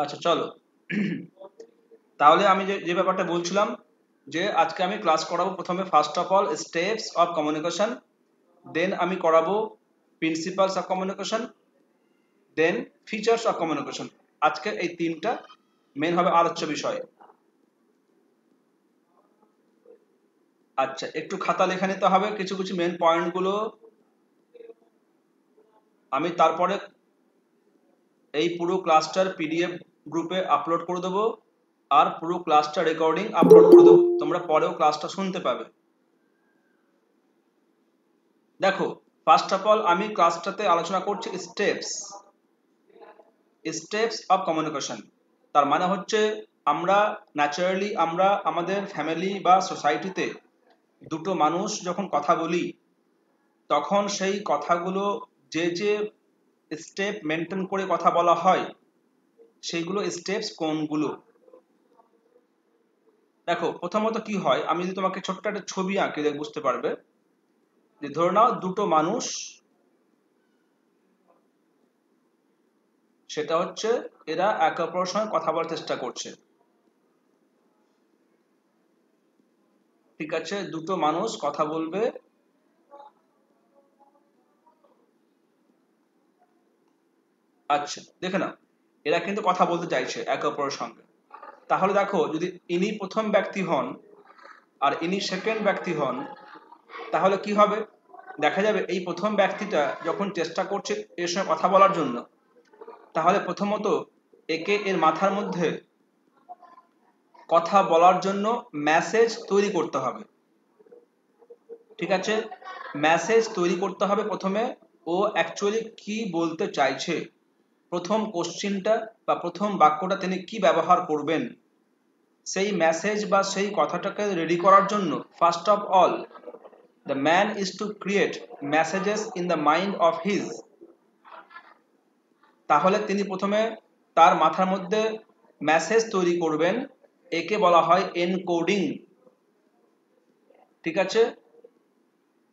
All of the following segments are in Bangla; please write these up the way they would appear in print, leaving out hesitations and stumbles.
আচ্ছা চলো। তাহলে আমি যে ব্যাপারটা বলছিলাম যে আজকে আমি ক্লাস করাবো প্রথমে first of all steps of communication, then আমি করাবো principles of communication, then features of communication. আজকে এই তিনটা মেন হবে আলোচ্য বিষয়। আচ্ছা, একটু খাতা লেখা নিতে হবে কিছু কিছু মেন পয়েন্টগুলো। আমি তারপরে এই পুরো ক্লাসটার পিডিএফ গ্রুপে আপলোড করে দেবো, আর পুরো ক্লাসটা রেকর্ডিং আপলোড করে দেবো, তোমরা পরেও ক্লাসটা শুনতে পাবে। দেখো, ফার্স্ট অফ অল আমি ক্লাসটাতে আলোচনা করছি স্টেপস অফ কমিউনিকেশন। তার মানে হচ্ছে আমরা ন্যাচারালি আমরা আমাদের ফ্যামিলি বা সোসাইটিতে দুটো মানুষ যখন কথা বলি তখন সেই কথাগুলো যে যে স্টেপ মেনটেন করে কথা বলা হয় সেইগুলো স্টেপস কোনগুলো। দেখো, প্রথমত কি হয়, আমি যদি তোমাকে ছোট্ট একটা ছবি আঁকি দেখ বুঝতে পারবে। যে ধরে নাও দুটো মানুষ, সেটা হচ্ছে এরা একে অপরের সঙ্গে কথা বলার চেষ্টা করছে। ঠিক আছে, দুটো মানুষ কথা বলবে। আচ্ছা দেখে নাও, এরা কিন্তু কথা বলতে চাইছে একে অপরের সঙ্গে। তাহলে দেখো, যদি ইনি প্রথম ব্যক্তি হন আর ইনি সেকেন্ড ব্যক্তি হন, তাহলে কি হবে? দেখা যাবে এই প্রথম ব্যক্তিটা যখন চেষ্টা করছে এর সঙ্গে কথা বলার জন্য, তাহলে প্রথমত একে এর মাথার মধ্যে কথা বলার জন্য মেসেজ তৈরি করতে হবে। ঠিক আছে, মেসেজ তৈরি করতে হবে প্রথমে। ও অ্যাকচুয়ালি কি বলতে চাইছে, প্রথম কোশ্চিনটা বা প্রথম বাক্যটা তিনি কি ব্যবহার করবেন, সেই মেসেজ বা সেই কথাটাকে রেডি করার জন্য first of all the man is to create messages in the mind of his. তাহলে তিনি প্রথমে তার মাথার মধ্যে মেসেজ তৈরি করবেন, একে বলা হয় এনকোডিং। ঠিক আছে,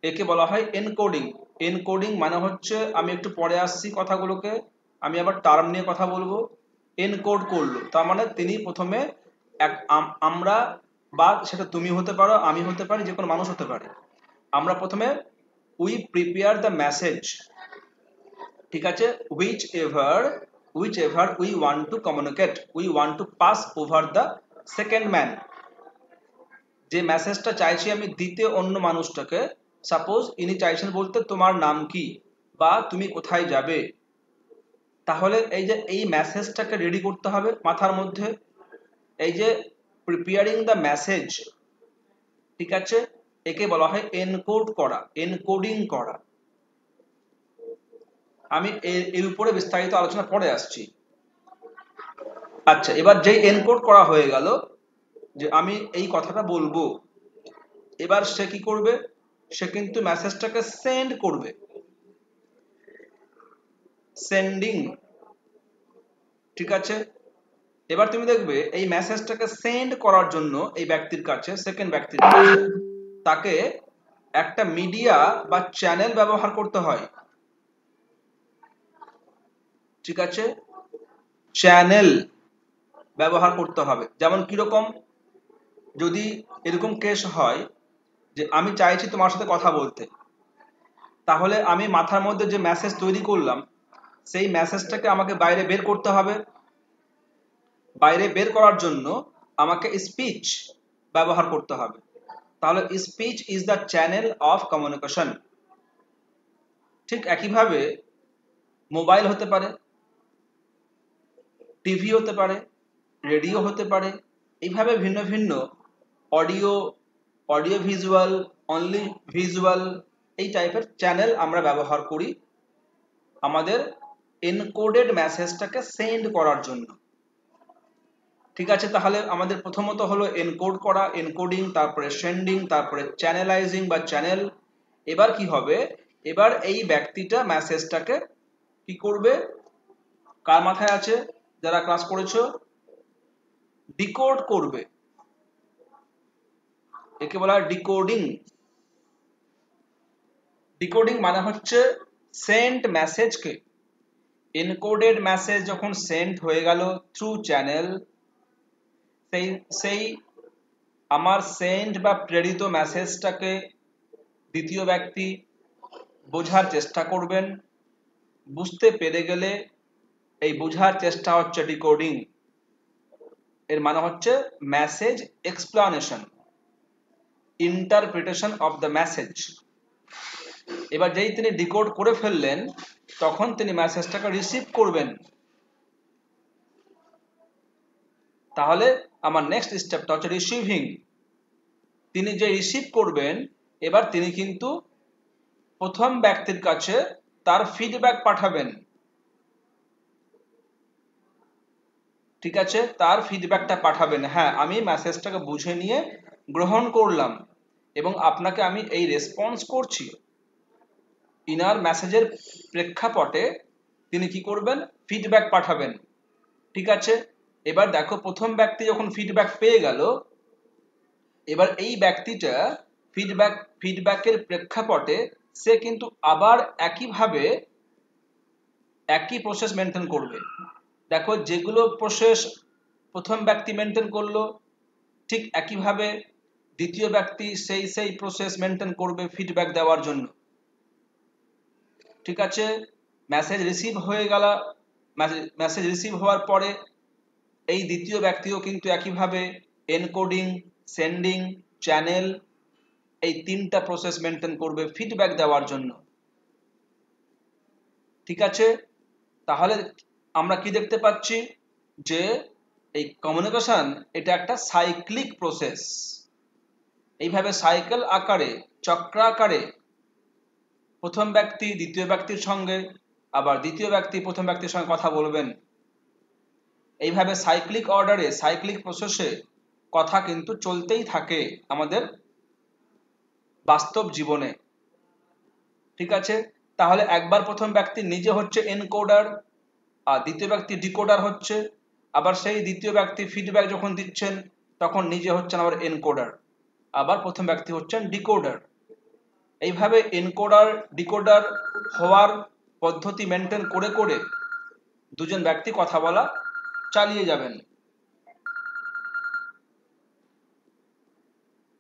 একে বলা হয় এনকোডিং। এনকোডিং মানে হচ্ছে, আমি একটু পরে আসছি কথাগুলোকে, আমি আবার টার্ম নিয়ে কথা বলবো। এনকোড করলো তার মানে তিনি প্রথমে আমরা, বা সেটা তুমি হতে পারো, আমি হতে পারি, যে কোনো মানুষ হতে পারে, আমরা প্রথমে উই প্রিপেয়ার দ্য মেসেজ। ঠিক আছে, which ever we want to communicate, we want to pass over the second man। যে মেসেজটা চাইছি আমি দিতে অন্য মানুষটাকে, সাপোজ ইনি চাইছেন বলতে তোমার নাম কি বা তুমি কোথায় যাবে, তাহলে এই যে এই মেসেজটাকে রেডি করতে হবে মাথার মধ্যে, এই যে প্রিপেয়ারিং দ্য মেসেজ। ঠিক আছে, একে বলা হয় এনকোড করা, এনকোডিং করা। আমি এর উপরে বিস্তারিত আলোচনা পরে আসছি। আচ্ছা, এবার যেই এনকোড করা হয়ে গেল যে আমি এই কথাটা বলবো, এবার সে কি করবে, সে কিন্তু মেসেজটাকে সেন্ড করবে, সেন্ডিং। ঠিক আছে, এবার তুমি দেখবে এই মেসেজটাকে সেন্ড করার জন্য এই ব্যক্তির কাছে, সেকেন্ড ব্যক্তির কাছে, তাকে একটা মিডিয়া বা চ্যানেল ব্যবহার করতে হয়। ঠিক আছে, চ্যানেল ব্যবহার করতে হবে। যেমন কিরকম, যদি এরকম কেস হয় যে আমি চাইছি তোমার সাথে কথা বলতে, তাহলে আমি মাথার মধ্যে যে মেসেজ তৈরি করলাম সেই মেসেজটাকে আমাকে বাইরে বের করতে হবে। বাইরে বের করার জন্য আমাকে স্পিচ ব্যবহার করতে হবে। তাহলে speech is the channel of communication. ঠিক একইভাবে মোবাইল হতে পারে, টিভি হতে পারে, রেডিও হতে পারে, এইভাবে ভিন্ন ভিন্ন audio, audio visual, only visual, এই টাইপের চ্যানেল আমরা ব্যবহার করি আমাদের এনকোডেড মেসেজটাকে সেন্ড করার জন্য। ঠিক আছে, তাহলে আমাদের প্রথমত হলো এনকোড করা, এনকোডিং, তারপরে সেন্ডিং, তারপরে চ্যানেলাইজিং বা চ্যানেল। এবার কি হবে, এবার এই ব্যক্তিটা মেসেজটাকে কি করবে, কার মাথায় আছে, যারা ক্লাস করেছো, ডিকোড করবে। একে বলা হয় ডিকোডিং। ডিকোডিং মানে হচ্ছে সেন্ট মেসেজকে এনকোডেড মেসেজ যখন সেন্ড হয়ে গেল থ্রু চ্যানেল, সেই আমার সেন্ড বা প্রেরিত মেসেজটাকে দ্বিতীয় ব্যক্তি বোঝার চেষ্টা করবেন। বুঝতে পেরে গেলে এই বোঝার চেষ্টা হচ্ছে ডিকোডিং। এর মানে হচ্ছে message explanation, interpretation of the message. এবার যেই তিনি ডিকোড করে ফেললেন তখন তিনি মেসেজটাকে রিসিভ করবেন। তাহলে আমার নেক্সট স্টেপটা হচ্ছে রিসিভিং। তিনি যে রিসিভ করবেন, এবার তিনি কিন্তু প্রথম ব্যক্তির কাছে তার ফিডব্যাক পাঠাবেন। ঠিক আছে, তার ফিডব্যাকটা পাঠাবেন, হ্যাঁ আমি মেসেজটাকে বুঝে নিয়ে গ্রহণ করলাম এবং আপনাকে আমি এই রেসপন্স করছি। ইনার মেসেজের প্রেক্ষাপটে তিনি কি করবেন, ফিডব্যাক পাঠাবেন। ঠিক আছে, এবার দেখো প্রথম ব্যক্তি যখন ফিডব্যাক পেয়ে গেল, এবার এই ব্যক্তিটা ফিডব্যাকের প্রেক্ষাপটে সে কিন্তু আবার একইভাবে একই প্রসেস মেনটেন করবে। দেখো যেগুলো প্রসেস প্রথম ব্যক্তি মেনটেন করলো, ঠিক একইভাবে দ্বিতীয় ব্যক্তি সেই প্রসেস মেনটেন করবে ফিডব্যাক দেওয়ার জন্য। ঠিক আছে, মেসেজ রিসিভ হয়ে গেল, মেসেজ রিসিভ হওয়ার পরে এই দ্বিতীয় ব্যক্তিও কিন্তু একইভাবে এনকোডিং, সেন্ডিং, চ্যানেল এই তিনটা প্রসেস মেনটেন করবে ফিডব্যাক দেওয়ার জন্য। ঠিক আছে, তাহলে আমরা কি দেখতে পাচ্ছি যে এই কমিউনিকেশন এটা একটা সাইক্লিক প্রসেস। এইভাবে সাইকেল আকারে, চক্র আকারে প্রথম ব্যক্তি দ্বিতীয় ব্যক্তির সঙ্গে, আবার দ্বিতীয় ব্যক্তি প্রথম ব্যক্তির সঙ্গে কথা বলবেন। এইভাবে সাইক্লিক অর্ডারে, সাইক্লিক প্রসেসে কথা কিন্তু চলতেই থাকে আমাদের বাস্তব জীবনে। ঠিক আছে, তাহলে একবার প্রথম ব্যক্তি নিজে হচ্ছে এনকোডার আর দ্বিতীয় ব্যক্তি ডিকোডার হচ্ছে, আবার সেই দ্বিতীয় ব্যক্তি ফিডব্যাক যখন দিচ্ছেন তখন নিজে হচ্ছেন আবার এনকোডার, আবার প্রথম ব্যক্তি হচ্ছেন ডিকোডার। এইভাবে এনকোডার ডিকোডার হওয়ার পদ্ধতি মেনটেন করে করে দুজন ব্যক্তি কথা বলা চালিয়ে যাবেন।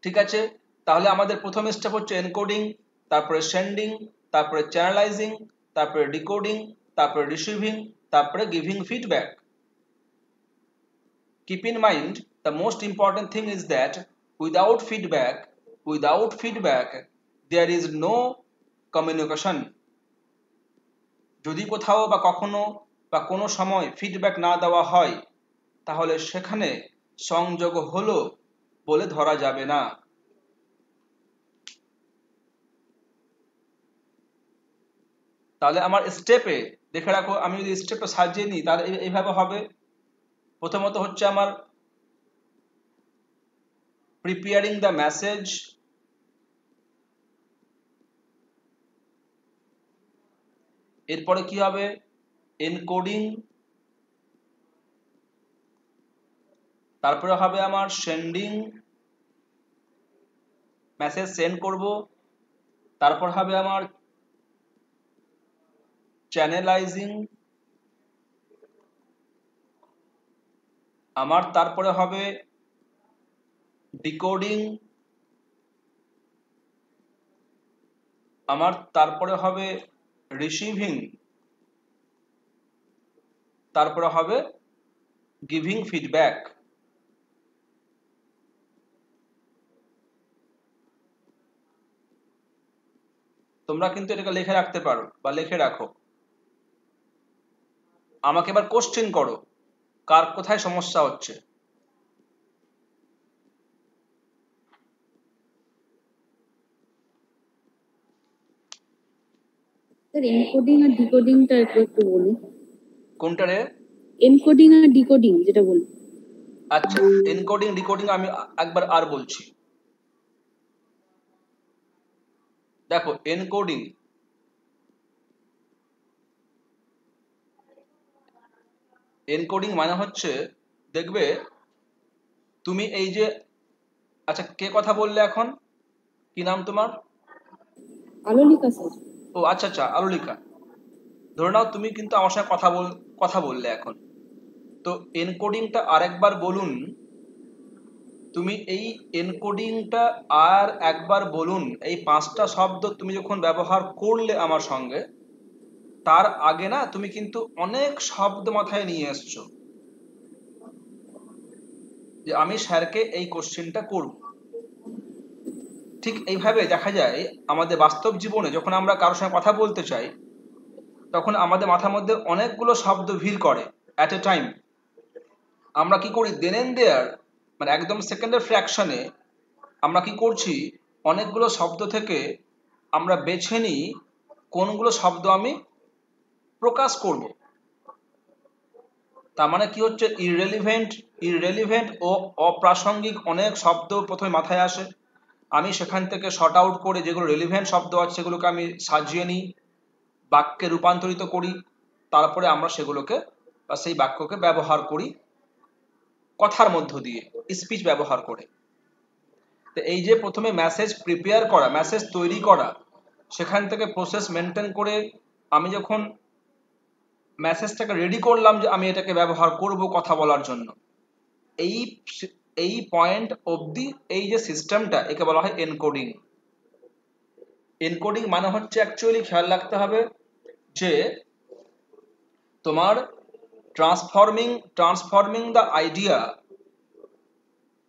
ঠিক আছে, তাহলে আমাদের প্রথম স্টেপ হচ্ছে এনকোডিং, তারপরে সেন্ডিং, তারপরে চ্যানেলাইজিং, তারপরে ডিকোডিং, তারপরে রিসিভিং, তারপরে giving feedback. Keep in mind, the most important thing is that without feedback, there is no communication. যদি কোথাও বা কখনো বা কোনো সময় ফিডব্যাক না দেওয়া হয় তাহলে সেখানে সংযোগ হলো বলে ধরা যাবে না। তাহলে আমার স্টেপে দেখে রাখো, আমি যদি স্টেপটা সাজিয়ে নিই তাহলে এইভাবে হবে। প্রথমত হচ্ছে আমার প্রিপেয়ারিং দ্য মেসেজ, এরপরে কি হবে, এনকোডিং, তারপরে হবে আমার সেন্ডিং, মেসেজ সেন্ড করব, তারপর হবে আমার চ্যানেলাইজিং, আমার তারপরে হবে ডিকোডিং, আমার তারপরে হবে রিসিভিং, তারপরে হবে গিভিং ফিডব্যাক। তোমরা কিন্তু এটাকে লিখে রাখতে পারো বা লিখে রাখো। আমাকে এবার কোশ্চেন করো, কার কোথায় সমস্যা হচ্ছে। স্যার এনকোডিং আর ডিকোডিংটা একটু বলুন। কোনটা রে? এনকোডিং আর ডিকোডিং যেটা বলুন। আচ্ছা, এনকোডিং ডিকোডিং আমি একবার আর বলছি। দেখো এনকোডিং, এনকোডিং মানে হচ্ছে, দেখবে তুমি এই যে, আচ্ছা কে কথা বললে এখন, কি নাম তোমার? আলোলিকা স্যার। ও আচ্ছা আচ্ছা, আলোলিকা। ধরে নাও তুমি কিন্তু আমার সঙ্গে কথা বললে এখন, তো এনকোডিংটা আরেকবার বলুন, তুমি এই এনকোডিংটা আর একবার বলুন। এই 5টা শব্দ তুমি যখন ব্যবহার করলে আমার সঙ্গে, তার আগে না তুমি কিন্তু অনেক শব্দ মাথায় নিয়ে এসছো যে আমি স্যারকে এই কোশ্চেনটা করব। ঠিক এইভাবে দেখা যায় আমাদের বাস্তব জীবনে যখন আমরা কারোর সঙ্গে কথা বলতে চাই, তখন আমাদের মাথার মধ্যে অনেকগুলো শব্দ ভিড় করে অ্যাট এ টাইম। আমরা কি করি, দেন এন্ড দেয়ার, মানে একদম সেকেন্ডের ফ্র্যাকশনে আমরা কি করছি, অনেকগুলো শব্দ থেকে আমরা বেছে নিই কোনগুলো শব্দ আমি প্রকাশ করব। তার মানে কি হচ্ছে, ইররেলিভেন্ট ও অপ্রাসঙ্গিক অনেক শব্দ প্রথমে মাথায় আসে। আমি সেখান থেকে শর্ট আউট করে যেগুলো রেলিভেন্ট শব্দ আছে সেগুলোকে আমি সাজিয়ে নিই, বাক্যে রূপান্তরিত করি, তারপরে আমরা সেগুলোকে বা সেই বাক্যকে ব্যবহার করি কথার মধ্য দিয়ে, স্পিচ ব্যবহার করে। তো এই যে প্রথমে মেসেজ প্রিপেয়ার করা, মেসেজ তৈরি করা, সেখান থেকে প্রসেস মেনটেন করে আমি যখন মেসেজটাকে রেডি করলাম যে আমি এটাকে ব্যবহার করব কথা বলার জন্য, এই এই পয়েন্ট অবধি এই যে সিস্টেমটা, একে বলা হয় এনকোডিং। এনকোডিং মানে হচ্ছে অ্যাকচুয়ালি খেয়াল রাখতে হবে যে তোমার transforming the idea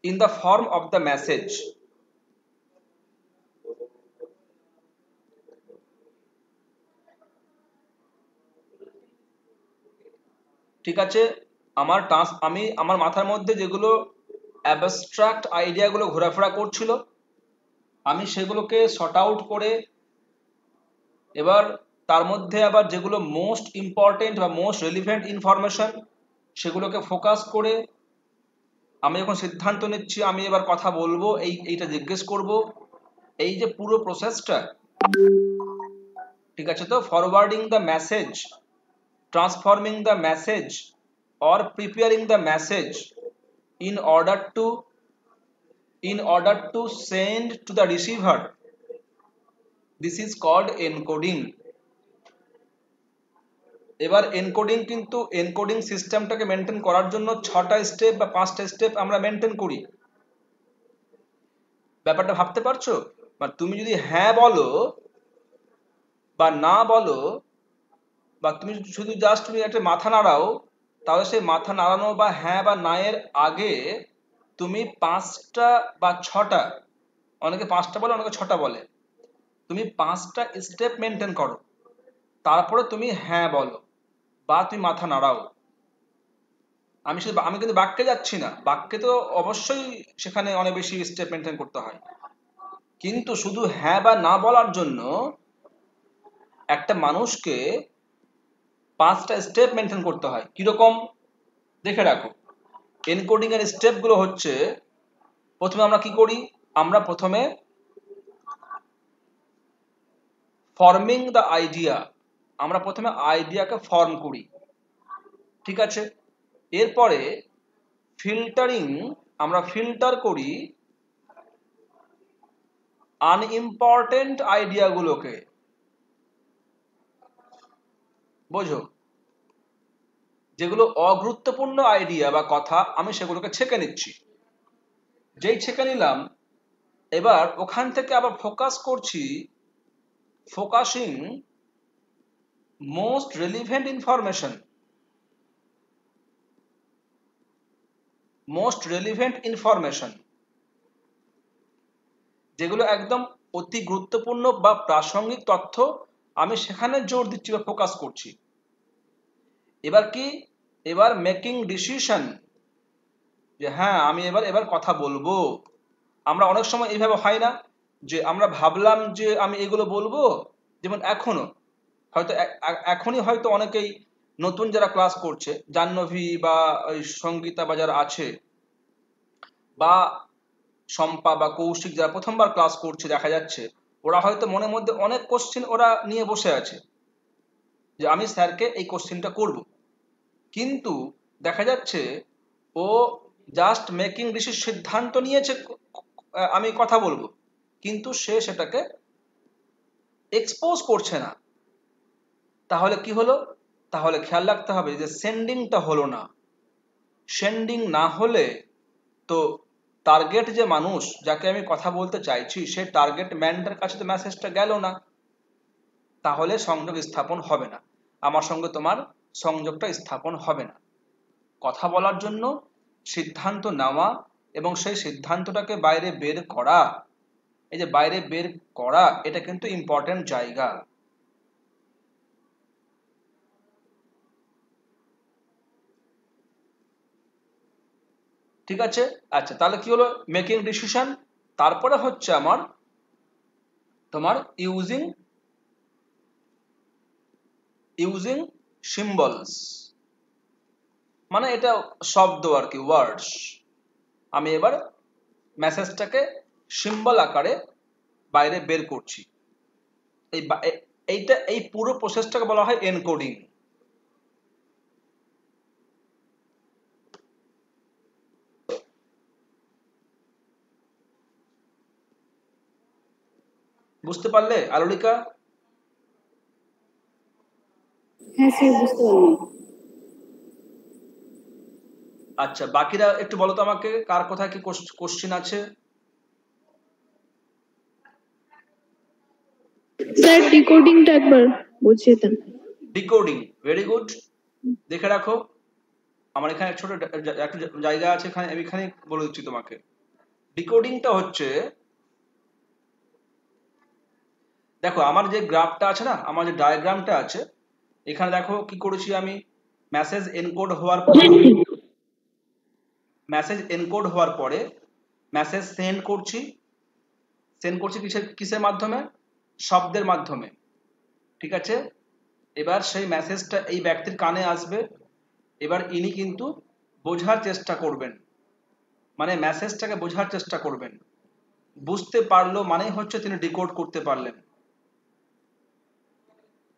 in the form of the message. ঠিক আছে, আমি আমার মাথার মধ্যে যেগুলো অ্যাবস্ট্রাক্ট আইডিয়াগুলো ঘোরাফেরা করছিল, আমি সেগুলোকে শর্ট আউট করে, এবার তার মধ্যে আবার যেগুলো মোস্ট ইম্পর্টেন্ট বা মোস্ট রেলিভেন্ট ইনফরমেশন, সেগুলোকে ফোকাস করে আমি যখন সিদ্ধান্ত নিচ্ছি আমি এবার কথা বলবো, এইটা জিজ্ঞেস করব, এই যে পুরো প্রসেসটা, ঠিক আছে, তো forwarding the message, transforming the message or preparing the message in order to send to the receiver, this is called encoding. এবার এনকোডিং সিস্টেমটাকে মেনটেন করার জন্য 6টা স্টেপ বা 5টা স্টেপ আমরা মেনটেন করি। ব্যাপারটা ভাবতে পারছো? মানে তুমি যদি হ্যাঁ বলো বা না বলো, বা তুমি শুধু জাস্ট তুমি একটা মাথা নাড়াও, তাহলে সেই মাথা নাড়ানো বা হ্যাঁ বা না এর আগে তুমি 5টা বা 6টা, অনেকে 5টা বলে অনেকে 6টা বলে, তুমি 5টা স্টেপ মেনটেন করো, তারপরে তুমি হ্যাঁ বলো বা তুমি মাথা নাড়াও। আমি কিন্তু বাক্যে যাচ্ছি না, বাক্যে তো অবশ্যই সেখানে অনেক বেশি স্টেপ মেনটেন করতে হয়, কিন্তু শুধু হ্যাঁ বা না বলার জন্য একটা মানুষকে 5টা স্টেপ মেনটেন করতে হয়। কিরকম দেখে রাখো, এনকোডিং এর স্টেপ গুলো হচ্ছে, প্রথমে আমরা কি করি, আমরা প্রথমে ফর্মিং দ্য আইডিয়া, আমরা প্রথমে আইডিয়াকে ফর্ম করি, ঠিক আছে। এরপরে ফিল্টারিং, আমরা ফিল্টার করি আনইম্পর্টেন্ট আইডিয়াগুলোকে, বোঝো, যেগুলো অগুরুত্বপূর্ণ আইডিয়া বা কথা, আমি সেগুলোকে ছেঁকে নিচ্ছি। যেই ছেঁকে নিলাম, এবার ওখান থেকে আবার ফোকাস করছি, ফোকাসিং মোস্ট রেলিভেন্ট ইনফরমেশন, যেগুলো একদম অতি গুরুত্বপূর্ণ বা প্রাসঙ্গিক তথ্য, আমি সেখানে জোর দিচ্ছি বা ফোকাস করছি। এবার কি, এবার মেকিং ডিসিশন, যে হ্যাঁ আমি এবার কথা বলবো। আমরা অনেক সময় এইভাবে হয় না যে আমরা ভাবলাম যে আমি এগুলো বলবো, যেমন এখনই হয়তো অনেকেই নতুন যারা ক্লাস করছে, জাহ্নবী বা ওই সঙ্গীতা বা যারা আছে, বা শম্পা বা কৌশিক যারা প্রথমবার ক্লাস করছে, দেখা যাচ্ছে ওরা হয়তো মনের মধ্যে অনেক কোশ্চেন ওরা নিয়ে বসে আছে যে আমি স্যারকে এই কোশ্চেনটা করব, কিন্তু দেখা যাচ্ছে ও জাস্ট মেকিং ডিসিশন, সিদ্ধান্ত নিয়েছে আমি কথা বলবো, কিন্তু সে সেটাকে এক্সপোজ করছে না। তাহলে কি হলো? তাহলে খেয়াল রাখতে হবে যে সেন্ডিংটা হলো না। সেন্ডিং না হলে তো টার্গেট যে মানুষ যাকে আমি কথা বলতে চাইছি সে টার্গেট ম্যানটার কাছে তো মেসেজটা গেল না, তাহলে সংযোগ স্থাপন হবে না, আমার সঙ্গে তোমার সংযোগটা স্থাপন হবে না। কথা বলার জন্য সিদ্ধান্ত নেওয়া এবং সেই সিদ্ধান্তটাকে বাইরে বের করা, এই যে বাইরে বের করা, এটা কিন্তু ইম্পর্টেন্ট জায়গা। ঠিক আছে? আচ্ছা, তাহলে কি হলো? Making decision. তারপরে হচ্ছে আমার তোমার ইউজিং সিম্বলস, মানে এটা শব্দ আর কি, ওয়ার্ডস। আমি এবার মেসেজটাকে সিম্বল আকারে বাইরে বের করছি। এই পুরো প্রসেসটাকে বলা হয় এনকোডিং। বুঝতে পারলে আলোলিকা? হ্যাঁ স্যার, বুঝতে পারলাম। আচ্ছা, বাকিরা একটু বলো তো আমাকে, কার কোথায় কি কোশ্চেন আছে? স্যার ডিকোডিংটা একবার বুঝিয়ে দেন। Decoding, very good. দেখে রাখো, আমার এখানে ছোট একটু জায়গা আছে, আমি এখানে বলে দিচ্ছি তোমাকে। ডিকোডিংটা হচ্ছে, দেখো আমার যে গ্রাফটা আছে না, আমার যে ডায়াগ্রামটা আছে, এখানে দেখো কি করেছি আমি। মেসেজ এনকোড হওয়ার পরে মেসেজ সেন্ড করছি কিসের মাধ্যমে? শব্দের মাধ্যমে। ঠিক আছে? এবার সেই মেসেজটা এই ব্যক্তির কানে আসবে। এবার ইনি কিন্তু বোঝার চেষ্টা করবেন, মানে মেসেজটাকে বোঝার চেষ্টা করবেন। বুঝতে পারলো মানেই হচ্ছে তিনি ডিকোড করতে পারলেন।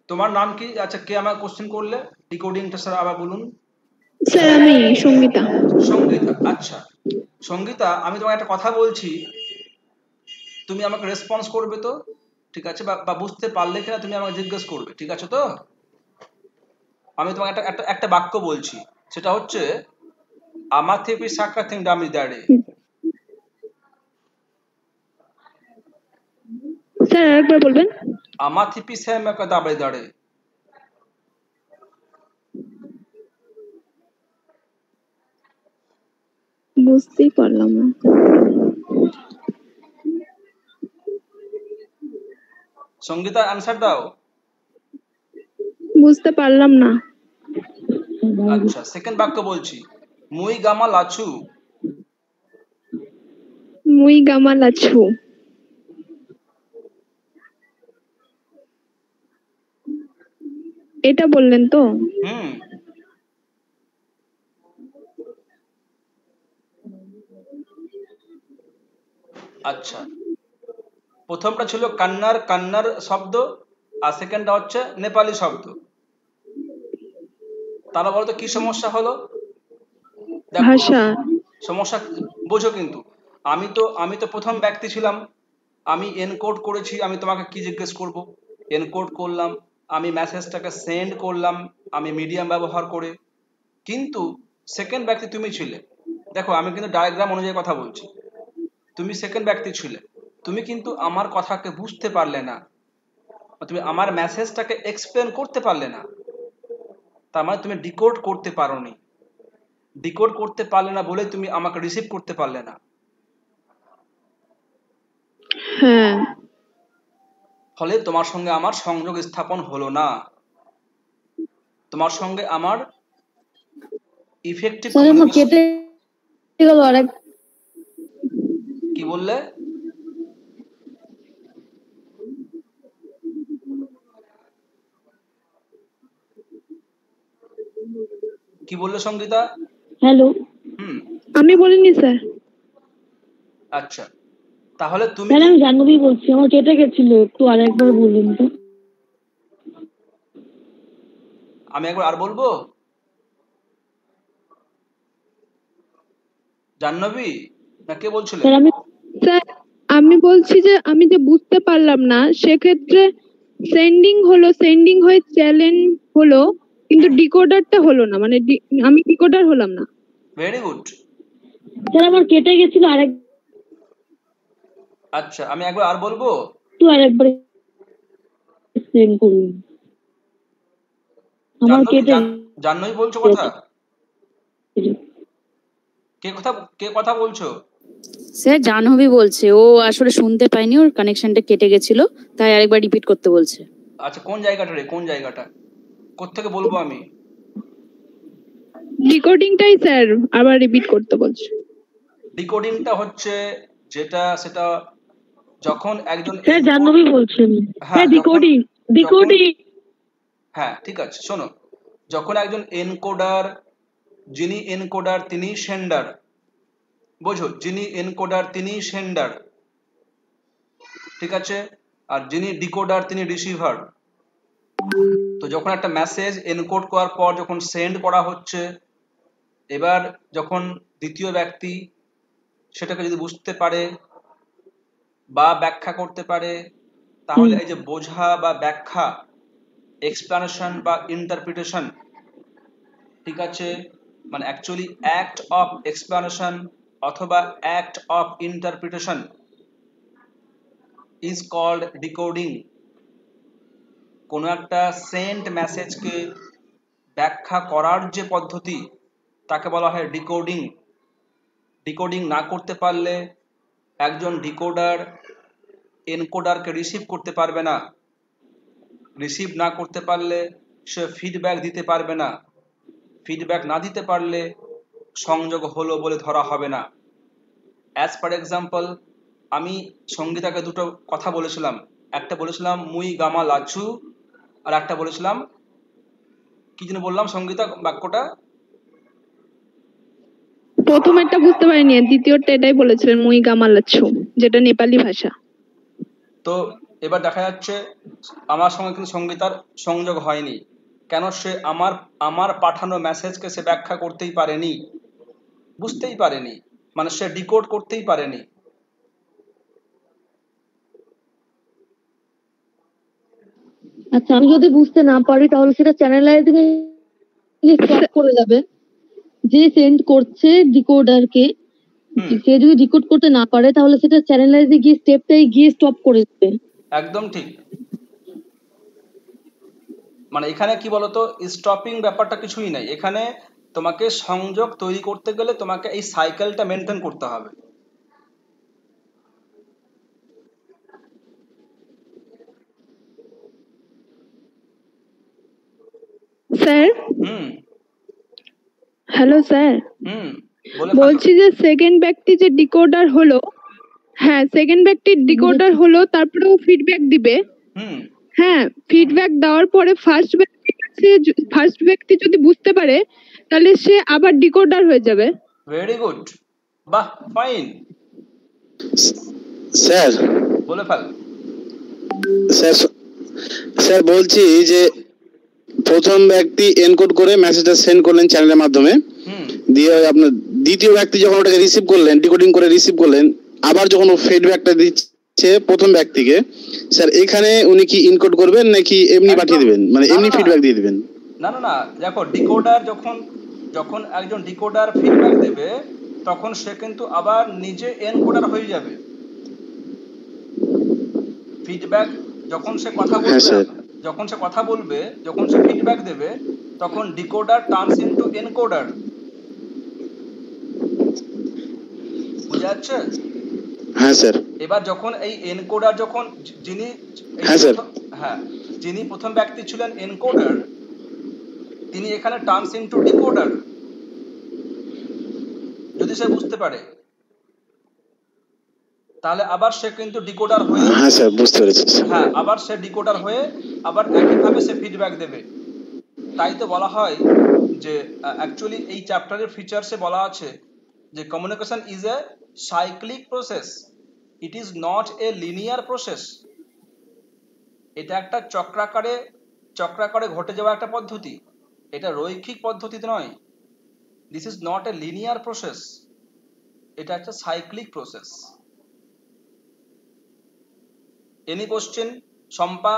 তোমার নাম কি? আচ্ছা, কে আমার কোশ্চেন করলে? ডিকোডিংটা স্যার আবার বলুন। স্যার আমি সঙ্গীতা। সঙ্গীতা, আচ্ছা। সঙ্গীতা, আমি তোমাকে একটা কথা বলছি, তুমি আমাকে রেসপন্স করবে তো? ঠিক আছে? বা বুঝতে পারলে কিনা তুমি আমাকে জিজ্ঞেস করবে, ঠিক আছে তো? আমি তোমাকে একটা বাক্য বলছি, সেটা হচ্ছে আমাথিপি সাকাথিং ডামি দাড়ে। স্যার আরেকবার বলবেন। আমাথিপি সেমাকা দাবড়ে দাড়ে। বুঝতেই পারলাম না। সঙ্গীতা, অ্যানসার দাও। বুঝতে পারলাম না। আচ্ছা, সেকেন্ড বাক্য বলছি, মুই গামা লাছু। মুই গামা লাছু। এটা বললেন তো? হুম। আচ্ছা, প্রথমটা ছিল কান্নার শব্দ, আর সেকেন্ডটা হচ্ছে নেপালি শব্দ। তারা বলতো কি সমস্যা হলো? দেখো ভাষা। সমস্যা বোঝো কিন্তু। আমি তো প্রথম ব্যক্তি ছিলাম, আমি এনকোড করেছি। আমি তোমাকে কি জিজ্ঞেস করব? এনকোড করলাম, আমি মেসেজটাকে সেন্ড করলাম, আমি মিডিয়াম ব্যবহার করে। কিন্তু সেকেন্ড ব্যক্তি তুমি ছিলে। দেখো আমি কিন্তু ডায়াগ্রাম অনুযায়ী কথা বলছি। তুমি সেকেন্ড ব্যক্তি ছিলে, তুমি কিন্তু আমার কথাকে বুঝতে পারলে না, তুমি আমার মেসেজটাকে এক্সপ্লেন করতে পারলে না। তার মানে তুমি ডিকোড করতে পারোনি। ডিকোড করতে পারলে না বলে তুমি আমাকে রিসিভ করতে পারলে না। হ্যাঁ। ফলে তোমার সঙ্গে আমার সংযোগ স্থাপন হলো না, তোমার সঙ্গে আমার ইফেক্টিভ কমিউনিকেশন। কি বললে? কি বললে সঙ্গীতা? হ্যালো। আমি বলিনি স্যার। আচ্ছা, তাহলে তুমি স্যার আমি জাহ্নবী বলছি, আমার কেটে গেছিল, একটু আরেকবার বলুন তো। আমি একবার আর বলবো, জাহ্নবী না কে বলছিলেন? স্যার আমি বলছি যে আমি যে বুঝতে পারলাম না, সেক্ষেত্রে সেন্ডিং হয়ে চ্যানেল হলো, কিন্তু ডিকোডারটা হলো না, মানে আমি ডিকোডার হলাম না। Very good. স্যার আমার কেটে গেছিল আরেক। আচ্ছা, আমি একবার আর বলবো, তো আরেকবার এক্সপ্লেইন করুন। আমার কেটে জান্নই বলছো কথা? কে কথা বলছো? স্যার জাহ্নবী বলছে, ও আসলে শুনতে পায়নি, ওর কানেকশনটা কেটে গেছিল, তাই আরেকবার রিপিট করতে বলছে। আচ্ছা, কোন জায়গাটা কোত্থেকে বলবো আমি? ডিকোডিংটাই স্যার আবার রিপিট করতে বলছে। ডিকোডিংটা হচ্ছে সেটা যখন একজন স্যার জাহ্নবী বলছেন। হ্যাঁ, ডিকোডিং। হ্যাঁ, ঠিক আছে, শোনো। যখন একজন এনকোডার, যিনি এনকোডার তিনি সেন্ডার, বোঝো, যিনি এনকোডার তিনি সেন্ডার, ঠিক আছে, আর যিনি ডিকোডার তিনি রিসিভার। তো যখন একটা মেসেজ এনকোড করার পর যখন সেন্ড করা হচ্ছে, এবার যখন দ্বিতীয় ব্যক্তি সেটাকে যদি বুঝতে পারে বা ব্যাখ্যা করতে পারে, তাহলে এই যে বোঝা বা ব্যাখ্যা, এক্সপ্লানেশন বা ইন্টারপ্রিটেশন, ঠিক আছে, মানে অ্যাকচুয়ালি অ্যাক্ট অফ এক্সপ্লানেশন অথবা act of interpretation is called decoding. কোনো একটা সেন্ট মেসেজকে ব্যাখ্যা করার যে পদ্ধতি, তাকে বলা হয় ডিকোডিং। ডিকোডিং না করতে পারলে একজন ডিকোডার এনকোডারকে রিসিভ করতে পারবে না, রিসিভ না করতে পারলে সে ফিডব্যাক দিতে পারবে না, ফিডব্যাক না দিতে পারলে সংযোগ হলো বলে ধরা হবে না। অ্যাজ পার এক্সাম্পল, আমি সঙ্গীতাকে দুটো কথা বলেছিলাম, একটা বলেছিলাম মুই গামা লাচু, আর একটা বলেছিলাম কি যেন বললাম সঙ্গীতা বাক্যটা? প্রথমেরটা বুঝতে পারিনি, দ্বিতীয়টা এটাই বলেছিলেন মুই গামালাচ্ছু, যেটা নেপালি ভাষা। তো এবার দেখা যাচ্ছে আমার সঙ্গে কিন্তু সঙ্গীতার সংযোগ হয়নি, কেন? সে আমার পাঠানো মেসেজকে সে ব্যাখ্যা করতেই পারেনি, বুঝতেই পারেনি, মানে সে ডিকোড করতেই পারেনি। আচ্ছা, আমি যদি বুঝতে না পারি তাহলে সেটা চ্যানেলাইজিং স্টপ করে যাবে। যে সেন্ড করছে ডিকোডারকে, সে যদি ডিকোড করতে না পারে তাহলে সেটা চ্যানেলাইজে গিয়ে স্টেপটাই গিয়ে স্টপ করে দেবে। একদম ঠিক। মানে এখানে কি বলতো, স্টপিং ব্যাপারটা কিছুই নাই, এখানে তোমাকে সংযোগ তৈরি করতে গেলে তোমাকে এই সাইকেলটা মেনটেন করতে হবে। স্যার, হ্যালো স্যার, বলছি যে সেকেন্ড ব্যক্তি যে ডিকোডার হলো, হ্যাঁ সেকেন্ড ব্যক্তি ডিকোডার হলো, তারপরে ও ফিডব্যাক দিবে। হ্যাঁ, ফিডব্যাক দেওয়ার পরে ফার্স্ট ব্যক্তি যদি বুঝতে পারে তাহলে সে আবার ডিকোডার হয়ে যাবে। ভেরি গুড, বাহ, ফাইন। স্যার বলে ফেল। স্যার বলছি যে প্রথম ব্যক্তি এনকোড করে মেসেজটা সেন্ড করলেন চ্যানেলের মাধ্যমে, দিয়ে আপনার দ্বিতীয় ব্যক্তি যখন ওটাকে রিসিভ করলেন, ডিকোডিং করে রিসিভ করলেন, আবার যখন ও ফিডব্যাকটা দিচ্ছে প্রথম ব্যক্তিকে, স্যার এখানে উনি কি ইনকোড করবেন নাকি এমনি পাঠিয়ে দিবেন, মানে এমনি ফিডব্যাক দিয়ে দিবেন? না, দেখো, ডিকোডার যখন একজন ডিকোডার ফিডব্যাক দেবে, তখন সে কিন্তু আবার নিজে এনকোডার হয়ে যাবে। ফিডব্যাক যখন সে কথা বলবে, যখন সে ফিডব্যাক দেবে, তখন ডিকোডার টার্নস ইনটু এনকোডার। বুঝা যাচ্ছে? হ্যাঁ স্যার। এবার যখন এই এনকোডার যিনি প্রথম ব্যক্তি ছিলেন এনকোডার, তিনি এখানে টার্নস ইনটু ডিকোডার, যদি সে বুঝতে পারে, তাহলে আবার সে কিন্তু ডিকোডার হয়ে, হ্যাঁ স্যার বুঝতে পেরেছি। হ্যাঁ, আবার সে ডিকোডার হয়ে আবার একইভাবে সে ফিডব্যাক দেবে। তাই তো বলা হয় যে অ্যাকচুয়ালি এই চ্যাপ্টারের ফিচারসে বলা আছে যে communication is A cyclic process, it is not a linear process. এটা একটা চক্রাকারে ঘটে যাওয়া একটা পদ্ধতি, এটা রৈখিক পদ্ধতি নয়। This is not a linear process, এটা একটা cyclic process. Any question, Shampa,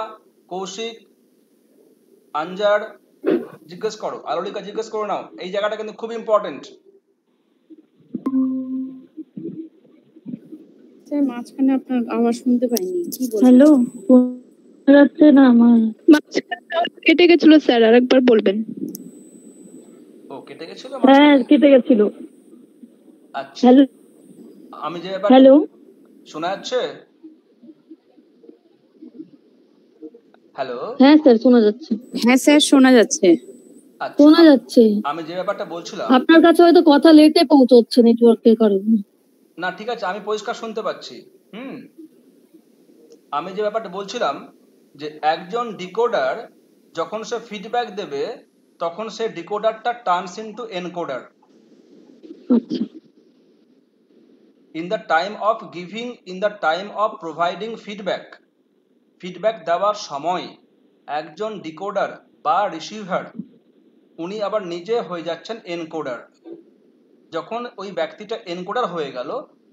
Koushik, আঞ্জার জিজ্ঞেস করো, আলোলিকা জিজ্ঞেস করে নাও, এই জায়গাটা কিন্তু খুব ইম্পর্টেন্ট। স্যার মাঝখানে আপনার আওয়াজ শুনতে পাইনি, কি বলছেন? হ্যালো, যাচ্ছে না আমার কেটে গেছিল স্যার, আরেকবার বলবেন। ও কেটে গেছিল? হ্যাঁ কেটে গেছিল। আচ্ছা, হ্যালো আমি যে এবার হ্যালো শোনা যাচ্ছে? হ্যালো, হ্যাঁ স্যার শোনা যাচ্ছে। হ্যাঁ স্যার শোনা যাচ্ছে। আচ্ছা, শোনা যাচ্ছে। আমি যে ব্যাপারটা বলছিলাম, আপনার কাছে হয়তো কথা লেটে পৌঁছচ্ছে নেটওয়ার্কের কারণে। না ঠিক আছে, আমি পরিষ্কার শুনতে পাচ্ছি। আমি যে ব্যাপারটা বলছিলাম যে একজন ডিকোডার যখন সে ফিডব্যাক দেবে তখন সে ডিকোডারটা টার্নস ইনটু এনকোডার। আচ্ছা in the time of giving, in the time of providing feedback, feedback দেওয়ার সময় একজন ডিকোডার বা রিসিভার উনি আবার নিজে হয়ে যাচ্ছেন এনকোডার। যখন ওই ব্যক্তিটা এনকোডার হয়ে গেল